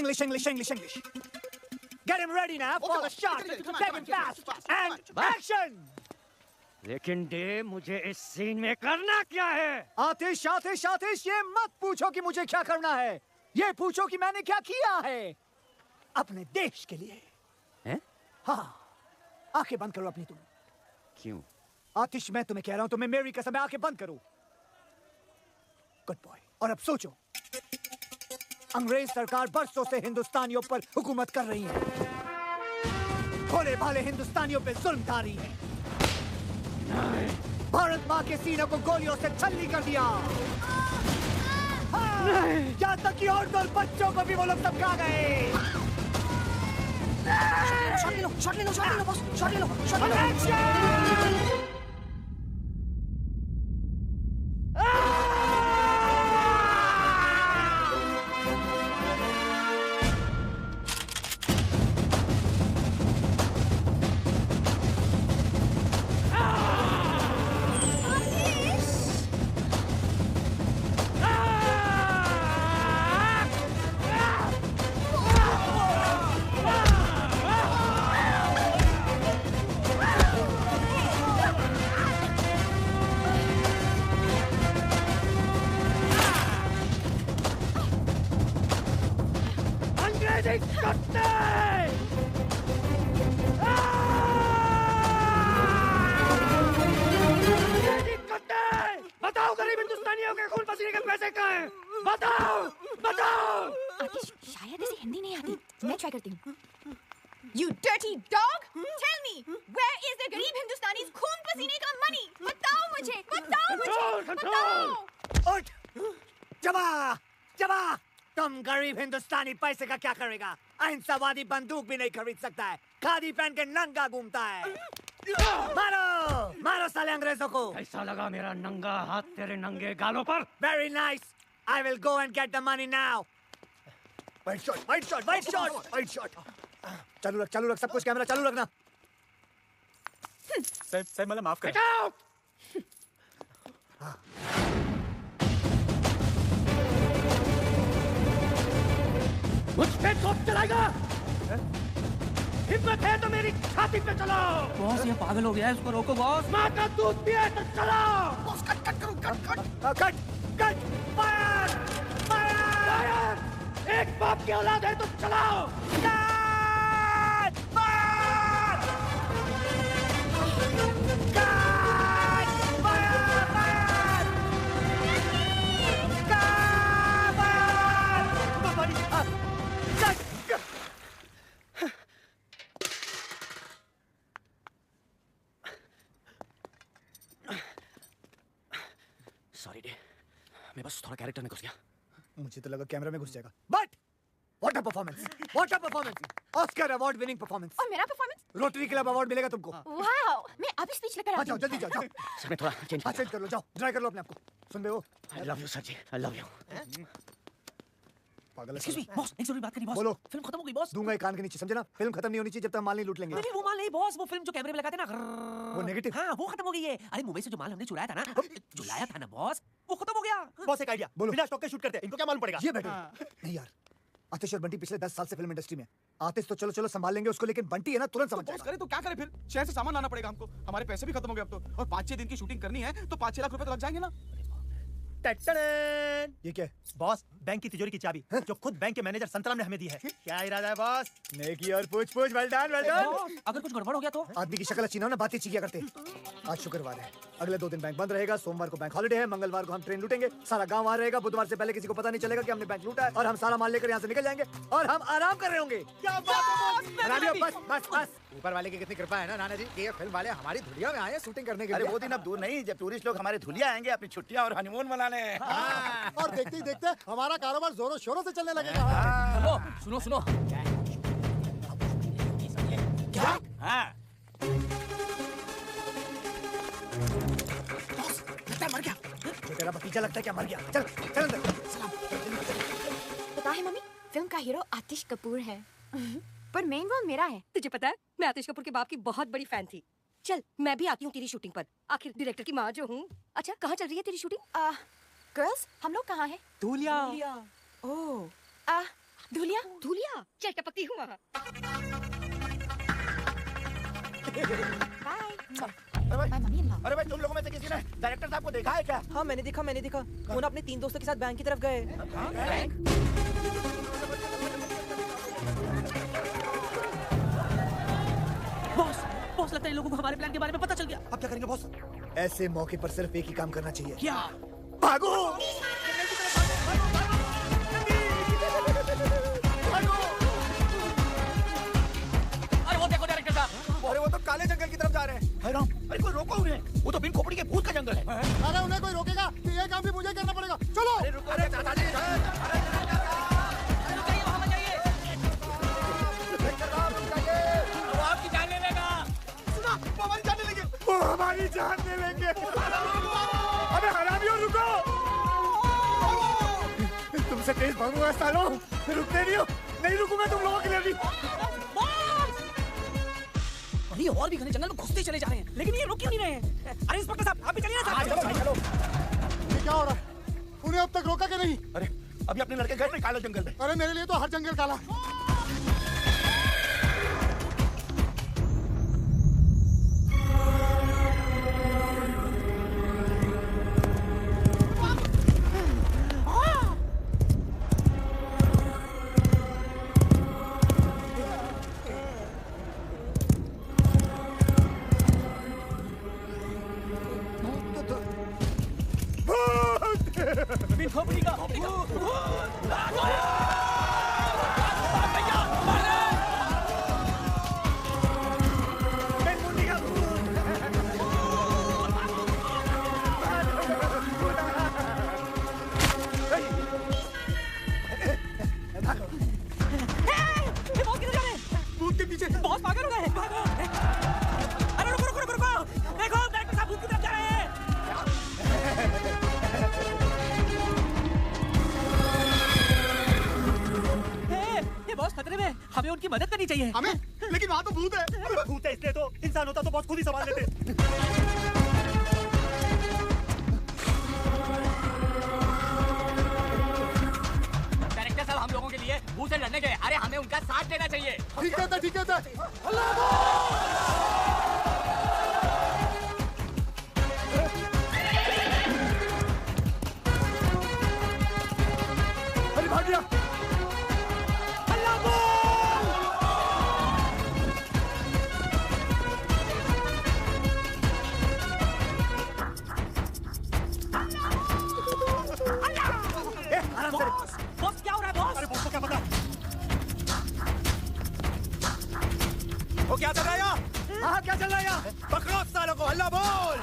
Get him ready now for the shot. Take him fast. And action! लेकिन day, मुझे इस scene में करना क्या है? आतिश, ये मत पूछो कि मुझे क्या करना है। ये पूछो कि मैंने क्या किया है अपने देश के लिए। हैं? हाँ, आंखें बंद करो अपनी तुम। क्यों? आतिश, मैं तुम्हें कह रहा हूं, तुम्हें मेरी कसम है, आंखें बंद करो। Good boy. और अब सोचो, अंग्रेज सरकार बरसों से हिंदुस्तानियों पर हुकूमत कर रही है, भोले भाले हिंदुस्तानियों पे जुल्म तारी है। भारत माँ के सीने को गोलियों से छल्ली कर दिया। यहाँ तक कि औरतों और बच्चों को भी वो लोग सब खा गए। शॉट ले लो बॉस, शॉट ले लो। बताओ गरीब हिंदुस्तानियों के खून पसीने के पैसे कहाँ हैं? बताओ। शायद इसे हिंदी नहीं आती, मैं ट्राई करती हूँ। You dirty dog! Tell me, where is the गरीब हिंदुस्तानीज़ खून पसीने का money? बताओ मुझे। उठ! जबा! तुम गरीब हिंदुस्तानी पैसे का क्या करेगा? अहिंसावादी बंदूक भी नहीं खरीद सकता है, खादी पहन के नंगा घूमता है। मारो साले अंग्रेजों को। ऐसा लगा मेरा नंगा हाथ तेरे नंगे गालों पर? Very nice. I will go and get the money now. Wide shot. चालू रख सब कुछ, कैमरा चालू रखना। साहब मतलब माफ करें। मुझ पे तोप चलाएगा? हिम्मत है तो मेरी छाती पे चलाओ। बॉस, ये पागल हो गया है, इसको रोको बॉस। माँ का दूध पिए तो चलाओ। Boss cut fire. एक बाप की औलाद है तो चलाओ। सॉरी डे, मैं बस थोड़ा कैरेक्टर में घुस गया। मुझे तो लगा कैमरा में घुस जाएगा। But what a performance! Oscar award winning performance. और मेरा परफॉर्मेंस? रोटरी क्लब अवार्ड मिलेगा तुमको। वाओ, मैं अभी स्पीच लेकर आती हूँ। जल्दी जाओ। सर मैं थोड़ा चेंज कर लो, जाओ ड्राई कर लो अपने आप को। सुन रहे हो? I love you sir ji, I love you. पागल। एक्सक्यूज मी बॉस, एक जरूरी बात करनी बॉस। बोलो। फिल्म खत्म हो गई बॉस। दूंगा एक कान के नीचे, समझे ना? फिल्म खत्म नहीं होनी चाहिए जब तक हम माल नहीं लूट लेंगे। नहीं वो माल नहीं बॉस, वो फिल्म जो कैमरे में लगाते ना, वो नेगेटिव। हाँ, वो खत्म हो गई है। अरे मुंबई से जो माल हमने चुराया था ना बॉस, वो खत्म हो गया। बॉस एक आइडिया, बोलो। बिना स्टॉक के शूट करते हैं, इनको क्या मालूम पड़ेगा? ये बैठो। नहीं यार, आतिश और बंटी पिछले 10 साल से फिल्म इंडस्ट्री में। आतिश तो चलो संभाल लेंगे उसको, लेकिन बंटी है ना, तुरंत समझ जाएगा। करे तो क्या करे फिर? शहर से सामान लाना पड़ेगा हमको, हमारे पैसे भी खत्म हो गए अब तो, और 5-6 दिन की शूटिंग करनी है तो 5-6 लाख रुपए तो लग जाएंगे ना। ये क्या है? बॉस, बैंक की तिजोरी की चाबी जो खुद बैंक के मैनेजर संतराम ने हमें दी है। क्या इरादा है बॉस? नेकी और पूछ वेल डन। अगर कुछ गड़बड़ हो गया तो? आदमी की शक्ल अच्छी ना हो ना, बातें अच्छी किया करते। आज शुक्रवार है, अगले 2 दिन बैंक बंद रहेगा, सोमवार को बैंक हॉलिडे है, मंगलवार को हम ट्रेन लूटेंगे, सारा गांव वहाँ रहेगा, बुधवार से पहले किसी को पता नहीं चलेगा कि हमने बैंक लूटा है और हम सारा माल लेकर यहाँ से निकल जाएंगे और हम आराम कर रहे होंगे। क्या बात है? बस ऊपर वाले की कितनी कृपा है ना नाना जी, ये फिल्म वाले हमारी धुलिया में आए हैं शूटिंग करने के लिए। अरे वो दिन अब दूर नहीं जब टूरिस्ट लोग हमारे धुलिया आएंगे अपनी छुट्टियां और हनीमून मनाने। और देखते ही देखते हमारा कारोबार जोरों शोरों से चलने लगेगा। सुनो सुनो क्या? मर गया तो तेरा भतीजा लगता है क्या मर गया? चल चल अंदर। पता है मम्मी, फिल्म का हीरो आतिश कपूर है पर मेन रोल मेरा है। तुझे पता है मैं आतिश कपूर के बाप की बहुत बड़ी फैन थी। चल मैं भी आती हूँ तेरी शूटिंग पर, आखिर डायरेक्टर की माँ जो हूँ। अच्छा कहाँ चल रही है तेरी शूटिंग? गर्ल्स हम लोग कहाँ हैं? धुलिया। ओह धुलिया धुलिया, चल टपकती हूँ वहाँ। अरे भाई तुम लोगों में से किसी ने डायरेक्टर साहब को देखा है क्या? हाँ मैंने देखा वो ना अपने 3 दोस्तों के साथ बैंक की तरफ गए। बॉस लगता है लोगों को हमारे प्लान के बारे में पता चल गया। अब क्या करेंगे बॉस? ऐसे मौके पर सिर्फ एक ही काम करना चाहिए। क्या? भागो! अरे वो देखो डायरेक्टर साहब, अरे वो तो काले जंगल की तरफ जा रहे हैं। राम, अरे कोई रोको उन्हें, वो तो बिन खोपड़ी के भूत का जंगल है। अरे उन्हें कोई रोकेगा तो ये काम भी मुझे करना पड़ेगा। चलो। अरे रुको, अरे चाचा जी, वो हमारी जान ले लेंगे। अबे हरामियों रुको! तुमसे तेज भागूंगा सालों, रुकते नहीं हो। नहीं रुकूंगा तुम लोगों के लिए भी। अरे और भी घने जंगल में घुसते चले जा रहे हैं, लेकिन ये रुक क्यों नहीं रहे हैं? अरे इंस्पेक्टर साहब आप भी चलिए ना। चलो। ये क्या हो रहा है? उन्हें अब तक रोका कि नहीं? अरे अभी अपने लड़के गए थे काले जंगल में। अरे मेरे लिए तो हर जंगल काला। हमें उनकी मदद करनी चाहिए। हमें? लेकिन वहाँ तो भूत है। भूत है इसलिए तो इंसान होता तो बॉस खुद ही संभाल लेते। डायरेक्टर साहब हम लोगों के लिए भूत से लड़ने गए, अरे हमें उनका साथ देना चाहिए। ठीक है ठीक है। अरे भाग गया। बॉस क्या हो रहा है बॉस? अरे बॉस को क्या पता? वो क्या चल रहा है यहाँ? हाँ क्या चल रहा है यहाँ? पकड़ो सालों को, हल्ला बोल।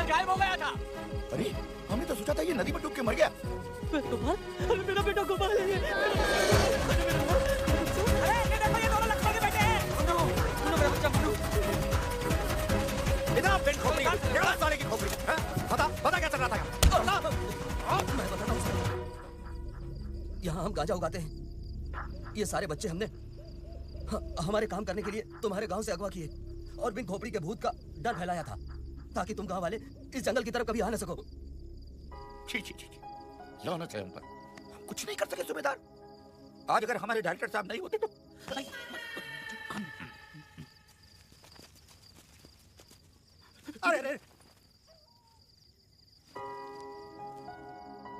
गायब हो गया था। अरे हमने तो सोचा था ये नदी में डूब के मर गया। मेरा बेटा गोपाल है। अरे ये देखो ये दोनों लक्ष्मण के बेटे हैं। मेरा बच्चा मनु। इधर पेन खोपड़ी, निकाल साले की खोपड़ी। बता क्या चल रहा था मैं बताता हूँ। यहाँ हम गांजा उगाते हैं। ये सारे बच्चे हमने हमारे काम करने के लिए तुम्हारे गांव से अगवा किए और बिन खोपड़ी के भूत का डर फैलाया था ताकि तुम गांव वाले इस जंगल की तरफ कभी आ न सको। छी छी छी, लानत है हम पर। हम कुछ नहीं कर सके सूबेदार। आज अगर हमारे डायरेक्टर साहब नहीं होते तो अरे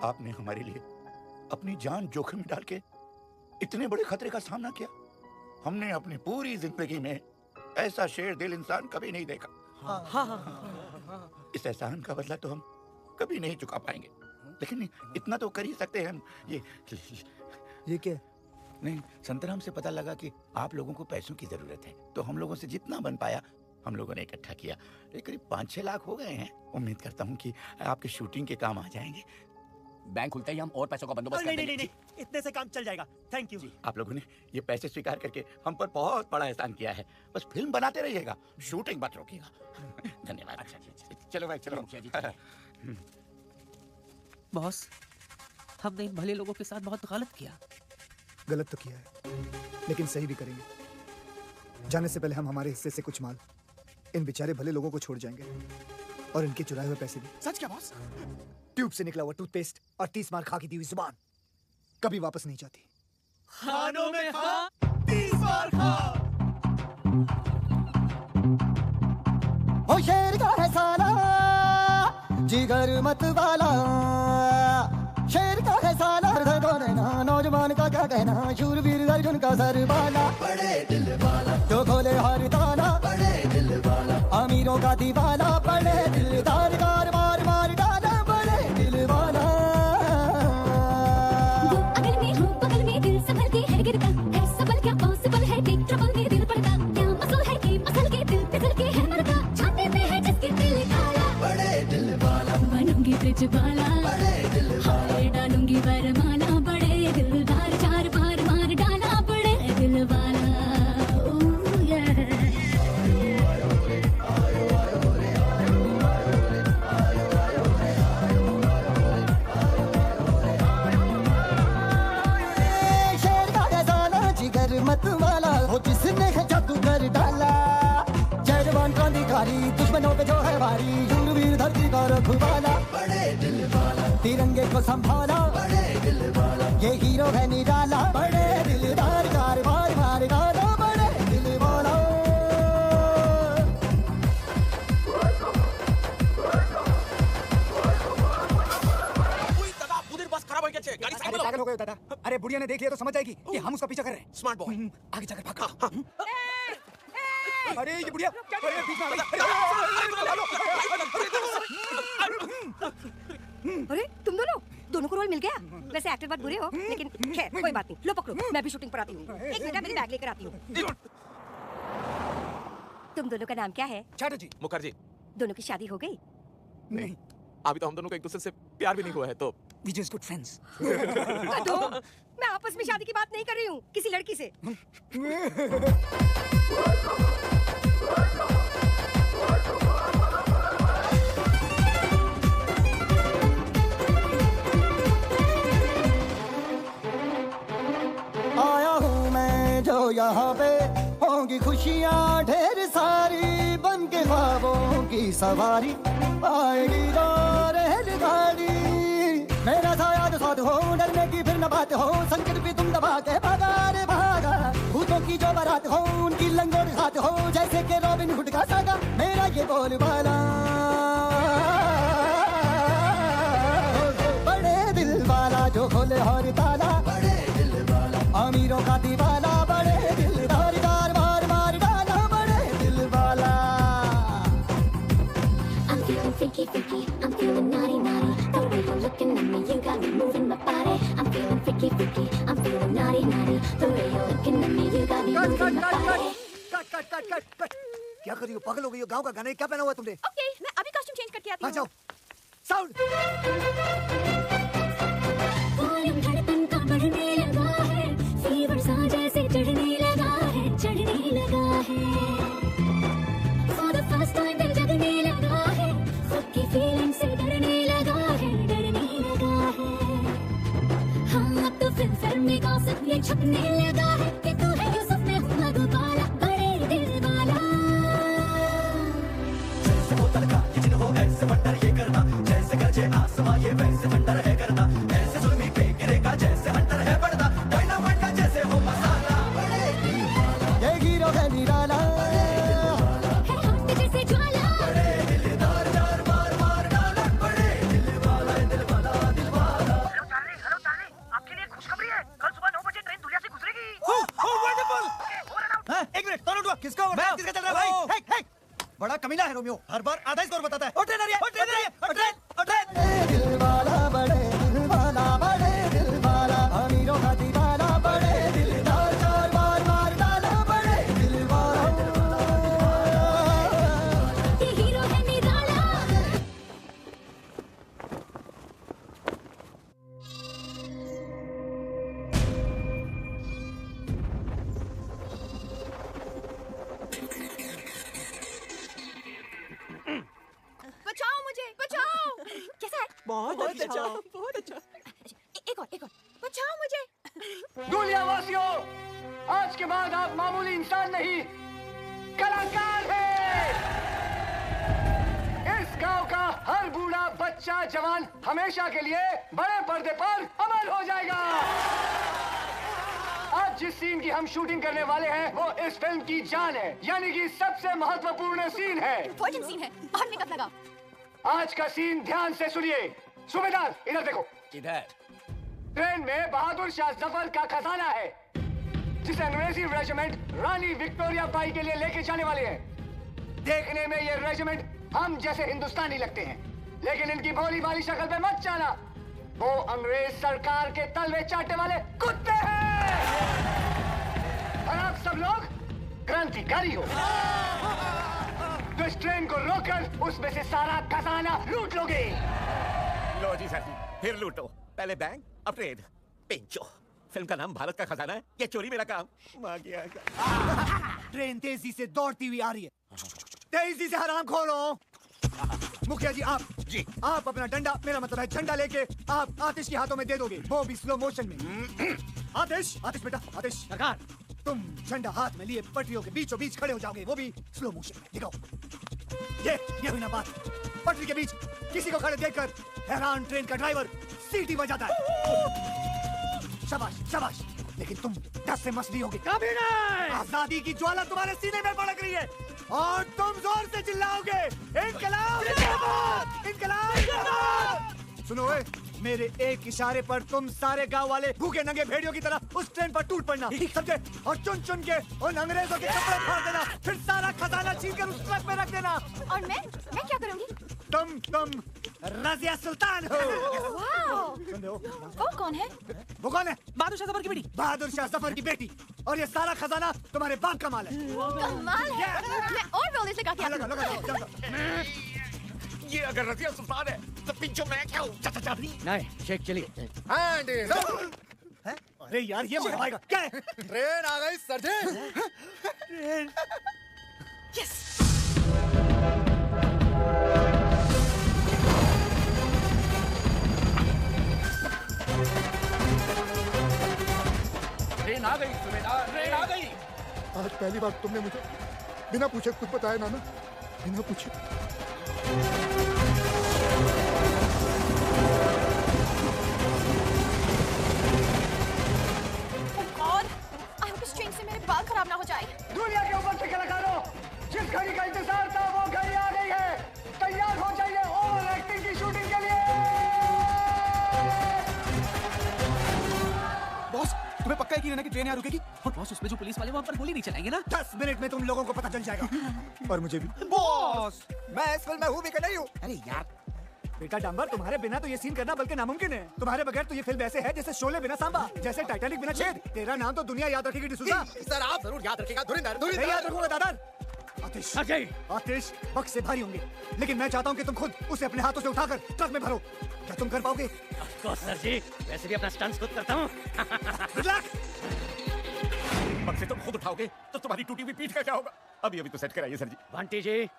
आपने हमारे लिए अपनी जान जोखिम में डाल के इतने बड़े खतरे का सामना किया। हमने अपनी पूरी जिंदगी में ऐसा शेर दिल इंसान कभी नहीं देखा। इस एहसान का बदला तो हम कभी नहीं चुका पाएंगे, लेकिन इतना तो कर ही सकते हैं हम। ये क्या? नहीं, संतराम से पता लगा कि आप लोगों को पैसों की जरूरत है, तो हम लोगों से जितना बन पाया हम लोगों ने इकट्ठा किया। करीब 5-6 लाख हो गए हैं। उम्मीद करता हूँ कि आपके शूटिंग के काम आ जाएंगे। बैंक खुलते ही हम और पैसों का बंदोबस्त कर देंगे। नहीं, इतने से काम चल जाएगा। Thank you. आप लोगों ने ये पैसे स्वीकार करके हम पर बहुत बड़ा एहसान किया है। बस फिल्म बनाते रहिएगा, शूटिंग मत रोकिएगा। धन्यवाद। अच्छा, चलो भाई चलो। बॉस, हमने इन भले लोगों के साथ बहुत गलत किया। गलत तो किया है, लेकिन सही भी करेंगे। जाने से पहले हम हमारे हिस्से से कुछ माल इन बेचारे भले लोगों को छोड़ जाएंगे, और इनके चुराए हुए पैसे भी। सच क्या बॉस? ट्यूब से निकला हुआ टूथपेस्ट और 30 मार खा की दी हुई जुबान कभी वापस नहीं जाती। खानों में खा, 30 बार खा। ओ शेर का है साला, जिगर मत वाला। शेर का है साला, नौजवान का क्या कहना, शूरवीर अर्जुन का सर वाला। बड़े दिल वाला, जो खोले हर ताला। बड़े दिल वाला, अमीरों का दीवाना। बड़े दिलदार, मार मार मार डाला। बड़े दिल वाला। अगर मैं हूँ बगल में, दिल संभल के है गिरता। है सबल क्या पॉसिबल है, टिक ट्रबल में दिल पड़ता। क्या मसल है कि मसल के दिल पिघल के है मरता। छाते में है जिसके दिल काला। बड़े दिल वाला, बनूंगी ब्रिज वाला। बड़े दिल वाला, डालूंगी वरमाला। बड़े दिलदार, 4 बार मार डाला। बड़े दिल वाला। मत वाला हो, जिसने है जादू कर डाला। जय जवान क्रांतिकारी, दुश्मनों पे जो है भारी। शूरवीर धरती का रखवाला। बड़े दिल वाला, तिरंगे को संभाला। बड़े दिल वाला, ये हीरो है निराला। बड़े दिलदार, कारवार मार डाला। बड़े दिल वाला। बस खराब हो गया छे, गाड़ी साइड पागल हो गए दादा। अरे बुढ़िया ने देख लिया तो समझ जाएगी कि हम उसका पीछा कर रहे हैं। स्मार्ट बॉय, आगे जाकर भागा। अरे ये बुढ़िया, अरे बीच में अरे तुम दोनों को रोल मिल गया। वैसे एक्टर बहुत बुरे हो, लेकिन खैर कोई बात नहीं। लो पकड़ो, मैं भी शूटिंग पर आती हूँ। एक मिनट, मेरी बैग लेकर आती हूँ। तुम दोनों का नाम क्या है? चैटर्जी। मुखर्जी। दोनों की शादी हो गई? नहीं, अभी तो हम दोनों को एक दूसरे से प्यार भी नहीं हुआ है, तो we just good friends। तो मैं आपस में शादी की बात नहीं कर रही हूँ, किसी लड़की से। आया हूँ मैं जो यहाँ पे, होंगी खुशियाँ ढेर सारी। बन के ख्वाबों की सवारी, आएगी जो रेलगाड़ी। मेरा साया जो साथ हो, डरने की फिर न बात हो। संकट भी तुम दबा के भागा रे भागा। भूतों की जो बारात हो, उनकी लंगोट हाथ हो। जैसे के रॉबिन हुड का सागा, मेरा ये बोलबाला। बड़े दिल वाला, जो खोले हर ताला। बड़े दिल वाला, अमीरों का दीवाना। बड़े दिलदार, मार मार डाला। बड़े दिल वाला। I'm feeling freaky, freaky. I'm feeling naughty, naughty. The way you're looking at me, you got me moving my body. I'm feeling freaky, freaky. I'm feeling naughty, naughty. The way you're looking at me, you got me moving my body. Cut. क्या कर रही हो? पागल हो गई हो? गाँव का गाना क्या पहना हुआ है तुमने? ओके, मैं अभी कॉस्ट्यूम चेंज करके आती हूँ। हाँ जाओ। साउंड। वॉल्यूम धड़कन का बढ़ने लगा है। फीवर सा जैसे चढ़ने लगा है, चढ़ने लगा है। For the first time दिल जगने लगा है। खुद की फीलिंग से डरने लगा है, डरने लगा है। हाँ अब तो फिल्म में गॉसिप ये छपने लगा है कि तू है यूसुफ, मैं हूँ मधुबाला। बड़े दिल वाला। जैसे वो तड़का, ये जिन हो ऐसे बंडर ये करना। जैसे गरजे आसमां ये वैसे मिनट कौन उठवा? किसका ओवरटाइम किसका चल रहा है भाई? हे बड़ा कमीना है रोमियो, हर बार आधा स्कोर बताता है। ओ ट्रेन आ रही है, ओ ट्रेन आ रही है, ओ ट्रेन, ओ ट्रेन। दिल वाला बड़े दिल वाला बड़े दिल वाला अमीरों का दीवाना बड़े दिलदार चार बार मार डाला बड़े दिल वाला ये हीरो है निराला। बचाओ मुझे, बचाओ। कैसा है? बहुत अच्छा, बहुत अच्छा। एक और बचाओ मुझे। दुनिया वासियों, आज के बाद आप मामूली इंसान नहीं, कलाकार हैं। इस गांव का हर बूढ़ा बच्चा जवान हमेशा के लिए बड़े पर्दे पर अमर हो जाएगा। आज जिस सीन की हम शूटिंग करने वाले हैं वो इस फिल्म की जान है, यानी कि सबसे महत्वपूर्ण सीन है। इम्पोर्टेंट सीन है और मेकअप लगाओ। आज का सीन ध्यान से सुनिए। सूबेदार इधर देखो। किधर? ट्रेन में बहादुर शाह जफर का खजाना है जिसे अंग्रेजी रेजिमेंट रानी विक्टोरिया बाई के लिए लेके जाने वाले हैं। देखने में ये रेजिमेंट हम जैसे हिंदुस्तानी लगते हैं, लेकिन इनकी भोली भाली शक्ल पे मत जाना, वो अंग्रेज सरकार के तलवे चाटने वाले कुत्ते हैं। और आप सब लोग क्रांतिकारी हो, तो इस ट्रेन को रोककर उसमें से सारा खजाना लूट लोगे। लो जी सर जी, फिर लूटो। पहले बैंक, अब ट्रेन। पेंचो, फिल्म का नाम भारत का खजाना है, ये चोरी मेरा काम। ट्रेन तेजी से दौड़ती हुई आ रही है, तेजी से हराम खोलो। मुखिया जी आप अपना डंडा, मेरा मतलब है झंडा लेके आप आतिश के हाथों में दे दोगे, वो भी स्लो मोशन में। आतिश बेटा, आतिश सरकार, तुम झंडा हाथ में लिए पटरियों के बीचों बीच खड़े हो जाओगे, वो भी स्लो मोशन में। दिखाओ, ये हुई ना बात। पटरी के बीच किसी को खड़े देखकर हैरान ट्रेन का ड्राइवर सीटी बजाता है। शाबाश, लेकिन तुम डर से मसली होगे। कभी नहीं। आजादी की ज्वाला तुम्हारे सीने में भड़क रही है और तुम जोर से चिल्लाओगे, इनकलाब जिंदाबाद, इनकलाब जिंदाबाद। सुनो मेरे एक इशारे पर तुम सारे गांव वाले भूखे नंगे भेड़ियों की तरह उस ट्रेन पर टूट पड़ना, समझे? और चुन के उन अंग्रेजों के कपड़े फाड़ देना, फिर सारा खजाना छीन कर उस ट्रक में रख देना। और मैं क्या करूंगी? तुम रजिया सुल्तान हो। वो कौन है? बहादुर शाह जफर की बेटी। बहादुर शाह जफर की बेटी। और ये सारा खजाना तुम्हारे बाप का माल है। कमाल है। मैं और रोले से काफी लगा। ये अगर रजिया सुल्तान है तो पिंचो मैं क्या हूँ? चाचा नहीं, शेख चलिए। अरे यार ये मर पाएगा क्या है? ट्रेन आ गई सर जी। ट्रेन। यस। ट्रेन आ गई सुबेदार, ट्रेन आ गई। आज पहली बार तुमने मुझे बिना पूछे कुछ बताया नाना, बिना पूछे। से मेरे बाल खराब ना हो जाए। दुनिया के ऊपर से कलाकारों, जिस घड़ी का इंतजार था वो घड़ी आ गई है। तैयार हो जाइए ओवर एक्टिंग की शूटिंग के लिए। बॉस, तुम्हें पक्का यकीन है ना कि ट्रेन यहाँ रुकेगी? और बॉस, उसमें जो पुलिस वाले वहाँ पर गोली नहीं चलाएंगे ना? 10 मिनट में तुम लोगों को पता चल जाएगा। और मुझे भी। बॉस, मैं इस फिल्म में हूँ भी कि नहीं हूँ? अरे यार बेटा डांबर, तुम्हारे बिना तो ये सीन करना बल्कि नामुमकिन है। तुम्हारे बगैर तो ये फिल्म ऐसे है जैसे शोले बिना सांबा, जैसे टाइटैनिक बिना छेद। तेरा नाम तो दुनिया याद रखेगी डिसूजा। सर आप जरूर याद रखिएगा। धुरिंदर मैं याद रखूंगा दादा। आतिश वक्त से भारी होंगे, लेकिन मैं चाहता हूँ कि तुम खुद उसे अपने हाथों से उठाकर ट्रक में भरो। क्या तुम कर पाओगे? सर जी, वैसे भी अपना स्टंट्स खुद करता हूँ। अब से तुम खुद उठाओगे तो तुम्हारी टूटी हुई पीठ का क्या होगा? अभी तो सेट कराइए सर जी। बंटी जी,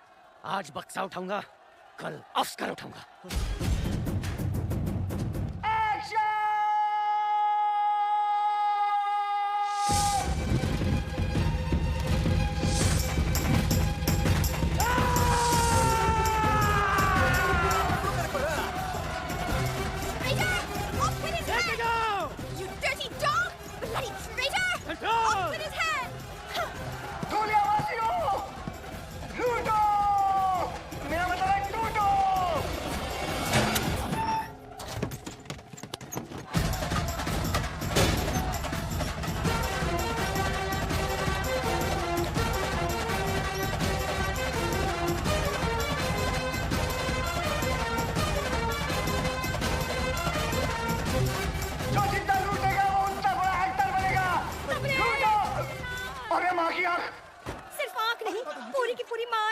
आज बक्सा उठाऊंगा, कल ऑस्कर उठाऊंगा।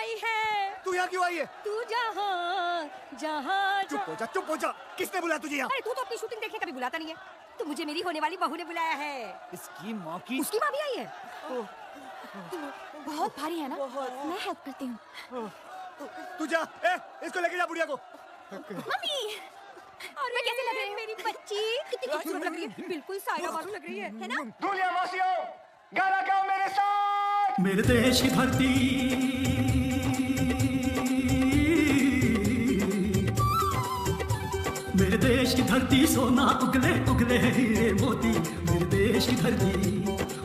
आई है। तू यहाँ क्यों आई है? तू जहाँ जहाँ चुप हो जा। किसने बुलाया तुझे यहाँ? अरे तू तो अपनी शूटिंग देखने कभी बुलाता नहीं है। तो मुझे मेरी होने वाली बहू ने बुलाया है। इसकी माँ की। उसकी माँ भी आई है। बहुत भारी है ना, मैं हेल्प करती हूँ। तू जा, इसको लेके जा बुढ़िया को। मम्मी, और मैं कैसे लग रही है मेरी बच्ची? कितनी खूबसूरत लग रही है, बिल्कुल साया बारू लग रही है ना? दूल्हा वासियों, गाना गाओ मेरे साथ। मेरे देश की धरती मेरे देश की धरती सोना उगले उगले हीरे मोती। मेरे देश की धरती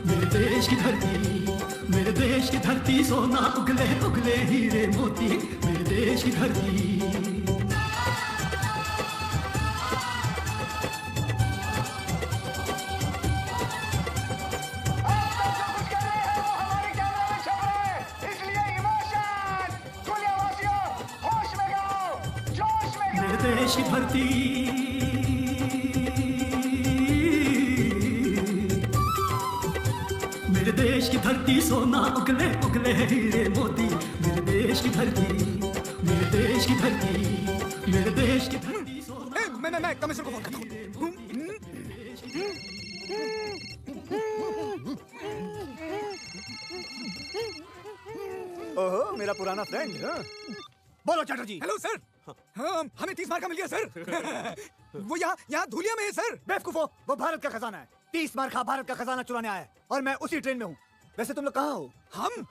मेरे देश की धरती मेरे देश की धरती सोना उगले उगले हीरे मोती। मेरे देश की धरती देश की धरती मेरे देश की धरती सोना उगले उगले हीरे मोती। मेरे देश की धरती मेरे देश की धरती मेरे देश की धरती सोना। मैं कमिश्नर को फोन करता हूँ। ओहो, मेरा पुराना फ्रेंड। बोलो चटर्जी। हेलो सर, हमें 30 मार्का मिल गया सर। वो यहाँ धुलिया में है सर। बेवकूफो, वो भारत का खजाना है। 30 मार्का भारत का खजाना चुराने आया है और मैं उसी ट्रेन में हूँ। वैसे तुम लोग कहाँ हो? हम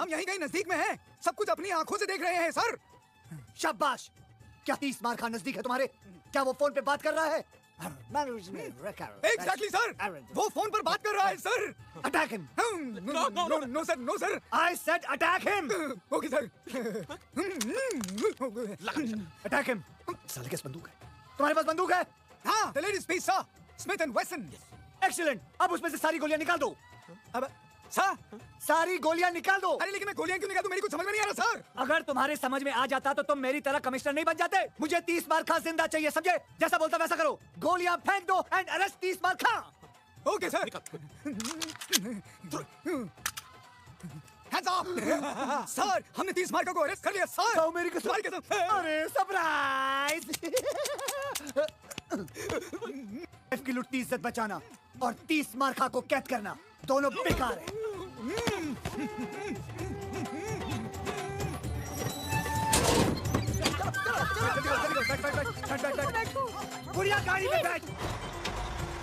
यहीं कहीं नजदीक में हैं। सब कुछ अपनी आंखों से देख रहे हैं सर। शाबाश। क्या 30 मार्का नजदीक है तुम्हारे? क्या वो फोन पे बात कर रहा है? एग्जैक्टली सर, वो फोन पर बात कर रहा है sir. Attack him. No sir. I said attack him. Okay sir. Attack him. साले के बंदूक है। तुम्हारे पास बंदूक है? हाँ, the ladies piece sir, Smith and Wesson. Excellent. अब उसमें से सारी गोलियां निकाल दो। अब सर, सारी गोलियां निकाल दो। अरे लेकिन मैं गोलियां क्यों निकाल दूं? मेरी कुछ समझ में नहीं आ रहा सर। अगर तुम्हारे समझ में आ जाता तो तुम मेरी तरह कमिश्नर नहीं बन जाते। मुझे 30 मार्का जिंदा चाहिए, समझे? जैसा बोलता वैसा करो। गोलियां फेंक दो एंड अरेस्ट 30 मार्का। Okay sir. Hands up. Sir, हमने 30 मार्का को अरेस्ट कर लिया सर। तो मेरी कसम। अरे सरप्राइज। की लुटती इज्जत बचाना और 30 मार्का को कैद करना दोनों बेकार है। बुढ़िया गाड़ी में बैठ।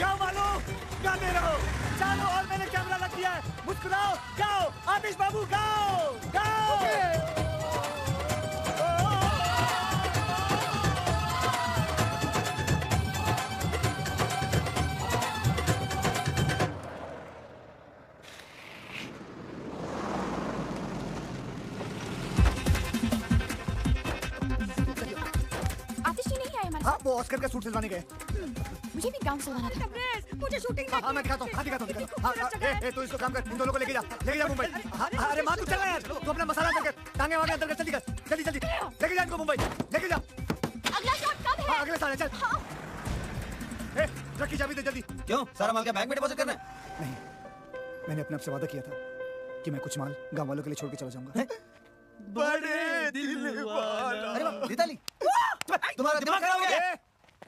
जाओ मालो, गाते रहो, चलो। और मैंने कैमरा लग दिया है। मुस्कुराओ, गाओ, आतिश बाबू गाओ, गाओ। हाँ, वो ऑस्कर का सूट सिलवाने गए। मुझे भी गाउन सिलवाना था। मुझे शूटिंग हाँ, मैं दिखाता हूँ। हाँ, तू इसको काम कर, इन दोनों को लेके जा मुंबई। अरे माँ, तू चल यार। तू अपना मसाला अंदर कर, टांगे वांगे अंदर कर, जल्दी कर, जल्दी लेके जा इनको मुंबई, लेके जा। अगला शॉट कब है? हाँ, अगले साल है, चल। ट्रक की चाबी दे जल्दी। क्यों? सारा माल क्या बैंक में डिपॉजिट करना है? नहीं, मैंने अपने आप से वादा किया था कि मैं कुछ माल गाँव वालों के लिए छोड़ के चला जाऊंगा। बड़े दिल वाला। अरे वाह, दीताली, तुम्हारा दिमाग खराब हो गया।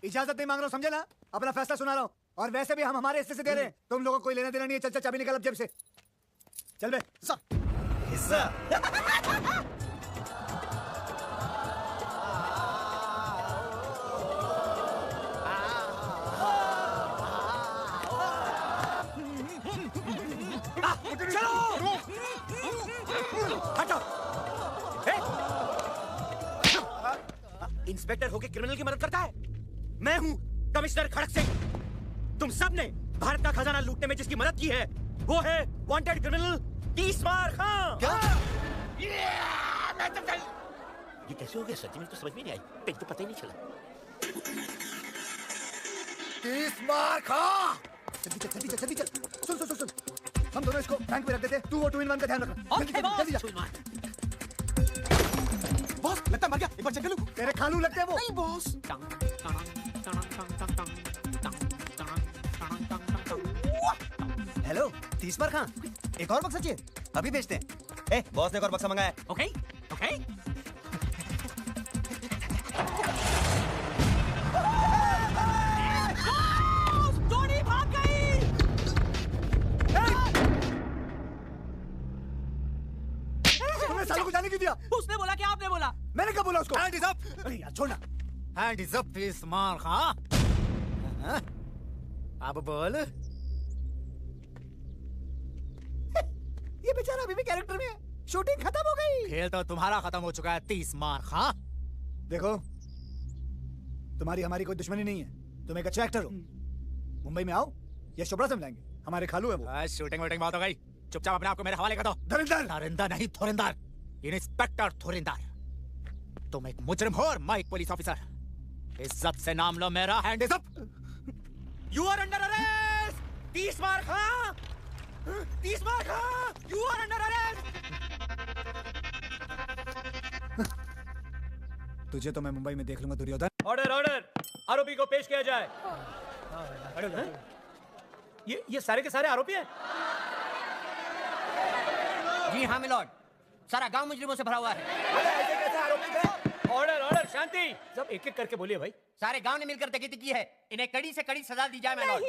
इजाजत नहीं मांग रहा हूँ, समझे ना? अपना फैसला सुना रहा हूँ। और वैसे भी हम हमारे हिस्से से दे रहे हैं। तुम लोगों को कोई लेना देना नहीं है। चल चाबी निकाल अब जेब से। चल बे। हिस्सा। हटो। इंस्पेक्टर होके क्रिमिनल की मदद करता है? मैं हूँ कमिश्नर खड़क सिंह। तुम सब ने भारत का खजाना लूटने में जिसकी मदद की है वो है वांटेड क्रिमिनल 30 मार्का। क्या? ये कैसे हो गया सर? मुझे तो समझ में नहीं आई। पेन तो पता ही नहीं चला। 30 मार्का। जल्दी चल। सुन। हम दोनों इसको बैंक में रख देते। तू वो 2 in 1 का ध्यान रखना। जल्दी जा। बॉस, लगता मर गया। एक बार चेक कर लूं। तेरे खालू लगते हैं वो। नहीं बॉस। हेलो, 30 मार्का। एक और बक्सा चाहिए? अभी बेचते हैं। ए, बॉस ने एक और बक्सा मंगाया है। Okay okay. जोड़ी भाग गई। तुमने सालों को जाने क्यों दिया? उसने बोला कि आपने बोला? मैंने कब बोला उसको? Hand is up. अरे यार छोड़ना। हैंड इज अप तीसमार खां। अब बोल। ये बेचारा अभी भी कैरेक्टर में है। शूटिंग खत्म हो गई। खेल तो तुम्हारा खत्म हो चुका है तीसमार खां। देखो, तुम्हारी हमारी कोई दुश्मनी नहीं है। तुम एक अच्छा एक्टर हो। मुंबई में आओ या शुभ्रा से मिलाएंगे। हमारे खालू है वो। शूटिंग वूटिंग बहुत हो गई। चुपचाप अपने आप को मेरे हवाले कर दो। धुरिंदर। धुरिंदर नहीं, धुरिंदर। इंस्पेक्टर धुरिंदर। तुम एक मुजरिम हो और मैं एक पुलिस ऑफिसर। इज्जत से नाम लो मेरा। Hand is up. You are under arrest. Teesmar Khan, Teesmar Khan, you are under arrest. तुझे तो मैं मुंबई में देख लूंगा दुर्योधन। ऑर्डर ऑर्डर, आरोपी को पेश किया जाए। ये सारे के सारे आरोपी हैं? जी हाँ मिलॉर्ड, सारा गांव मुजरिमों से भरा हुआ है। ऐसे कैसे आरोपी थे? ऑर्डर ऑर्डर, शांति। सब एक एक करके बोलिए भाई। सारे गांव ने मिलकर तकीती की है। इन्हें कड़ी से कड़ी सजा दी जाए मिलॉर्ड।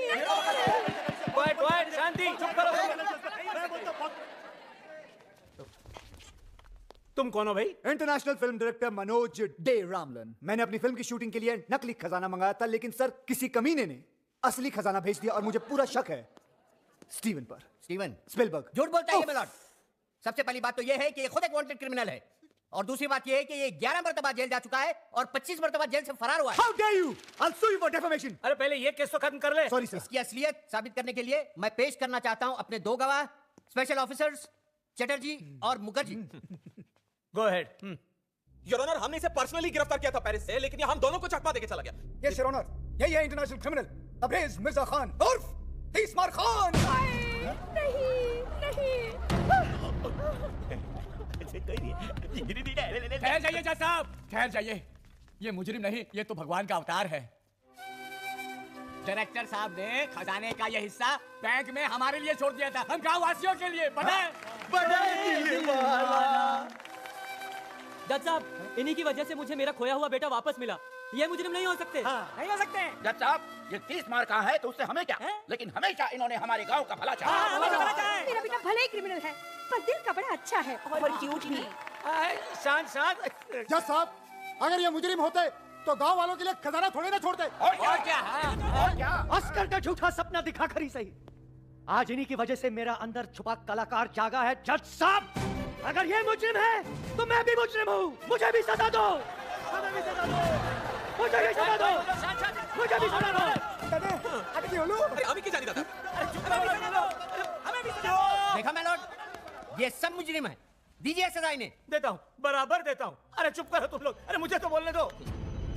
क्वाइट क्वाइट, शांति, चुप करो। तुम कौन हो भाई? International film director Manoj De Ramlan. मैंने अपनी फिल्म की शूटिंग के लिए नकली खजाना मंगाया था, लेकिन सर किसी कमीने ने असली खजाना भेज दिया और मुझे पूरा शक है स्टीवन पर। Steven Spielberg. झूठ बोलता है ये मिलॉर्ड। सबसे पहली बात तो ये है कि ये खुद एक वांटेड क्रिमिनल है, और दूसरी बात ये है कि ये 11 मरतबा जेल जा चुका है और 25 मरतबा जेल से फरार हुआ है। How dare you? I'll sue you for defamation. अरे पहले ये केस तो खत्म कर ले। Sorry sir. इसकी असलियत साबित करने के लिए मैं पेश करना चाहता हूं अपने दो गवाह, स्पेशल ऑफिसर्स चटर्जी और Mukherjee. Go ahead. Your honour, हमने इसे पर्सनली गिरफ्तार किया था पेरिस से, लेकिन ये हम दोनों को चकमा देके चला गया। यस योर ऑनर, यही है इंटरनेशनल क्रिमिनल तबरेज मिर्जा खान उर्फ तीसमार खान। ठहर जाइए जज साहब, ठहर जाइए। ये मुजरिम नहीं, ये तो भगवान का अवतार है। डायरेक्टर साहब ने खजाने का ये हिस्सा बैंक में हमारे लिए छोड़ दिया था, हम गांव वासियों के लिए। जज साहब, इन्हीं की वजह से मुझे मेरा खोया हुआ बेटा वापस मिला। ये मुजरिम नहीं हो सकते। नहीं हो सकते। जज साहब, ये तीसमार का है तो उससे हमें क्या, लेकिन हमेशा इन्होंने हमारे गांव का भला चाहा। मेरा बेटा भले ही क्रिमिनल है, पर दिल का बड़ा अच्छा है और क्यूट भी। शांत शांत। जज साहब, अगर ये मुजरिम होते तो गांव वालों के लिए खजाना थोड़े ना छोड़ते। और क्या? और क्या? अस्कर का झूठा सपना दिखा कर ही सही, आज इन्हीं की वजह से मेरा अंदर छुपा कलाकार जागा है। जज साहब, अगर ये मुजरिम है तो मैं भी मुजरिम हूँ। मुझे भी सजा दो, मुझे भी सजा दो, मुझे भी सजा दो, मुझे भी सजा दो। अभी की जानी था। देखा मिलॉर्ड, ये सब मुजरिम है। दीजिए सजा इन्हें। देता हूँ, बराबर देता हूँ। अरे चुप करो तुम लोग। अरे मुझे तो बोलने दो।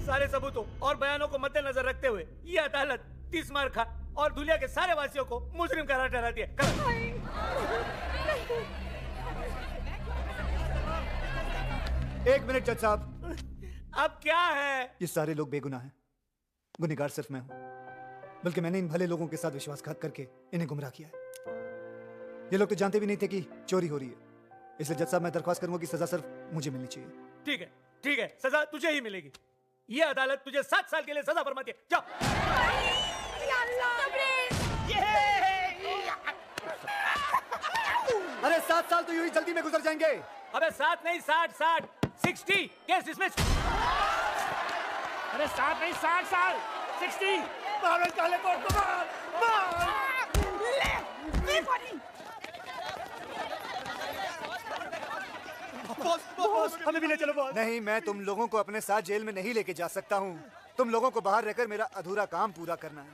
सारे सबूतों और बयानों को मद्देनजर रखते हुए ये अदालत तीसमार खां और दुनिया के सारे वासियों को मुजरिम करार ठहराती है। एक मिनट जज साहब। अब क्या है? ये सारे लोग बेगुनाह हैं, गुनहगार सिर्फ मैं हूं। बल्कि मैंने इन भले लोगों के साथ विश्वासघात करके इन्हें गुमराह किया है। ये लोग तो जानते भी नहीं थे कि चोरी हो रही है। इसलिए जज साहब, मैं दरख्वास्त करूंगा कि सजा सिर्फ मुझे मिलनी चाहिए। ठीक है, ठीक है, सजा तुझे ही मिलेगी। ये अदालत तुझे 7 साल के लिए सजा फरमाती है। जाओ। अरे 7 साल तो यूं ही जल्दी में गुजर जाएंगे। अबे 7 नहीं 60 60 केस डिसमिस। अरे 7 नहीं 60 साल 60। मारो काले कोट को, बॉस, हमें भी ले चलो बॉस। नहीं, मैं तुम लोगों को अपने साथ जेल में नहीं लेके जा सकता हूँ। तुम लोगों को बाहर रहकर मेरा अधूरा काम पूरा करना है,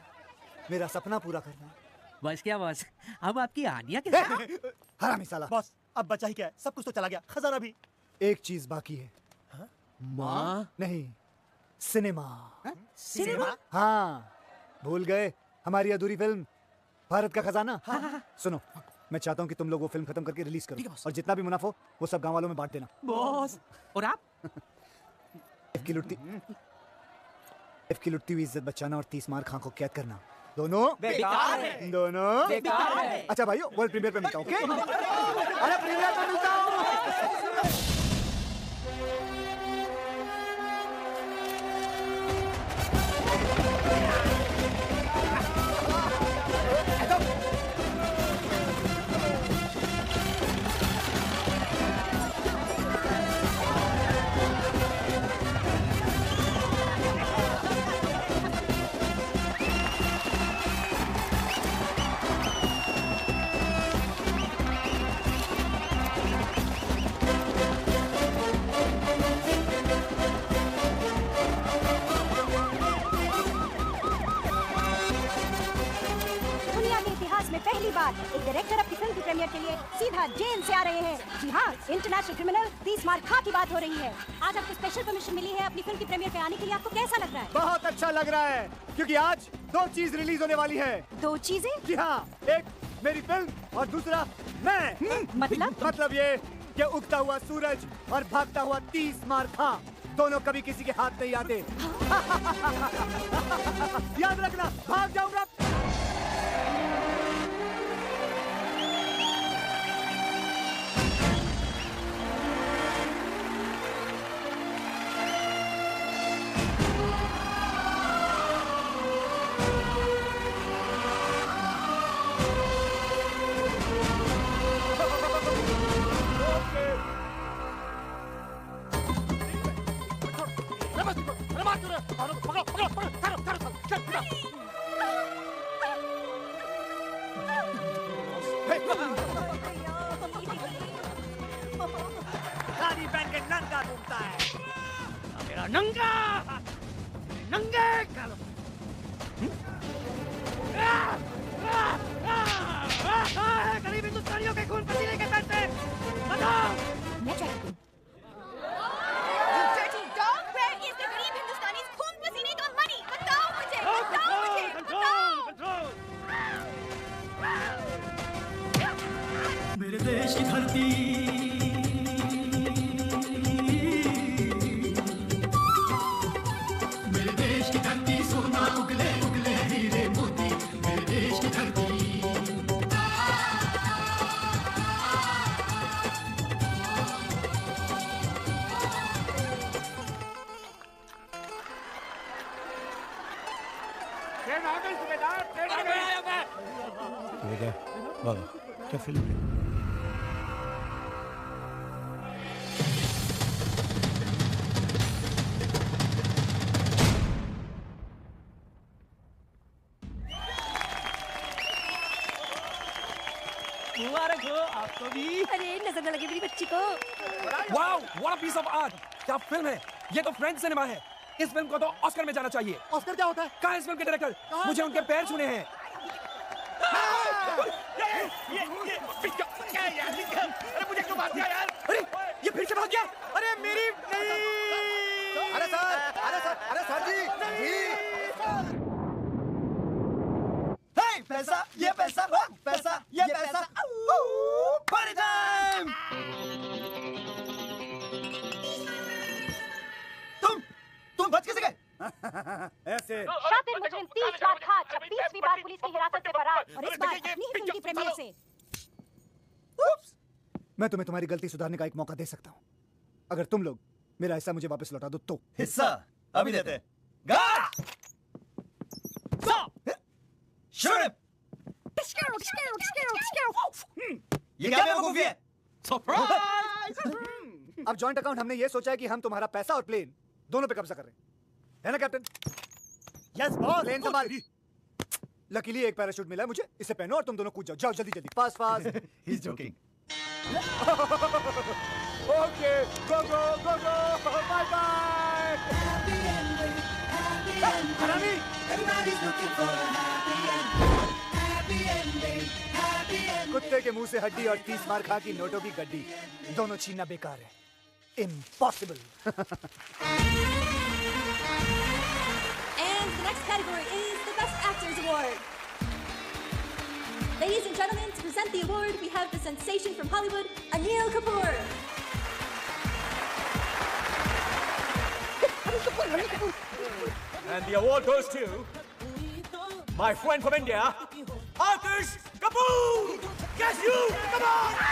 मेरा सपना पूरा करना है। बस क्या बॉस, अब आपकी आनिया कैसे? हरामी साला। बॉस, अब बचा ही क्या है, सब कुछ तो चला गया, खजाना भी। एक चीज बाकी है। माँ? नहीं, सिनेमा। सिनेमा? हाँ, भूल गए हमारी अधूरी फिल्म भारत का खजाना। सुनो, मैं चाहता हूँ कि तुम लोग वो फिल्म खत्म करके रिलीज करो और जितना भी मुनाफा हो वो सब गांव वालों में बांट देना। बॉस, और आप? की लुटती हुई इज्जत बचाना और तीसमार खां को कैद करना, दोनों बेकार है। दोनों बेकार है। अच्छा भाइयों, वर्ल्ड प्रीमियर पे मिलता हूँ, ओके? अरे प्रीमियर पे मिलता हूँ। पहली बार एक डायरेक्टर अपनी फिल्म की प्रीमियर के लिए सीधा जेल से आ रहे हैं। जी हाँ, इंटरनेशनल क्रिमिनल 30 मार खा की बात हो रही है। आज आपको स्पेशल परमिशन मिली है अपनी फिल्म की प्रीमियर पे आने के लिए। आपको कैसा लग रहा है? बहुत अच्छा लग रहा है, क्योंकि आज 2 चीज रिलीज होने वाली है। 2 चीजें? जी हाँ, एक मेरी फिल्म और दूसरा मैं। मतलब ये कि उगता हुआ सूरज और भागता हुआ 30 मार खा दोनों कभी किसी के हाथ नहीं आते। याद रखना, भाग जाऊंगा। गाड़ी पहन के नंगा घूमता है। मेरा नंगा नंगे कर। गरीब हिंदुस्तानियों के खून पसीने के पैसे बताओ। मैं चेक करूं। मेरे देश की धरती मेरे देश की धरती सोना उगले उगले हीरे मोती मेरे देश की धरती ट्रेन आ गई सुबेदार, ट्रेन आ गई। वाह, क्या फिल्म है। मुबारक हो आपको भी। अरे नजर न लगे मेरी बच्ची को। Wow, what a piece of art. क्या फिल्म है ये, तो फ्रेंच सिनेमा है। इस फिल्म को तो ऑस्कर में जाना चाहिए। ऑस्कर क्या होता है? कहाँ है इस फिल्म के डायरेक्टर? मुझे उनके पैर छूने हैं। अरे मुझे क्यों भाग गया यार? अरे ये फिर से भाग गया। अरे मेरी नहीं। अरे सर जी। पैसा, ये पैसा, पैसा, ये पैसा। Party time. तुम बच कैसे गए? ऐसे शातिर मुजरिम 30 बार खा 26वीं बार पुलिस की हिरासत से फरार और इस बार अपनी ही फिल्म की प्रीमियर से। मैं तुम्हें तुम्हारी गलती सुधारने का एक मौका दे सकता हूँ, अगर तुम लोग मेरा हिस्सा मुझे वापस लौटा दो तो। हिस्सा अभी देते हैं। गार्ड! शूट! ये क्या बेवकूफी है? सरप्राइज! अब जॉइंट अकाउंट हमने ये सोचा है कि हम तुम्हारा पैसा और प्लेन दोनों पे कब्जा कर रहे हैं, है ना कैप्टन? Yes boss. प्लेन संभाल। लकीली एक पैराशूट मिला है मुझे, इसे पहनो और तुम दोनों कूद जाओ। जाओ जल्दी जल्दी, fast fast. He is joking. Okay, go go go go, bye bye. हरामी! कुत्ते के मुंह से हड्डी और 30 मार खा की नोटों की गड्डी, दोनों छीनना बेकार है। Impossible. And the next category is the Best Actors Award. Ladies and gentlemen, to present the award, we have the sensation from Hollywood, Anil Kapoor. And the award goes to My friend from India, Atish Kapoor! Guess you! Come on!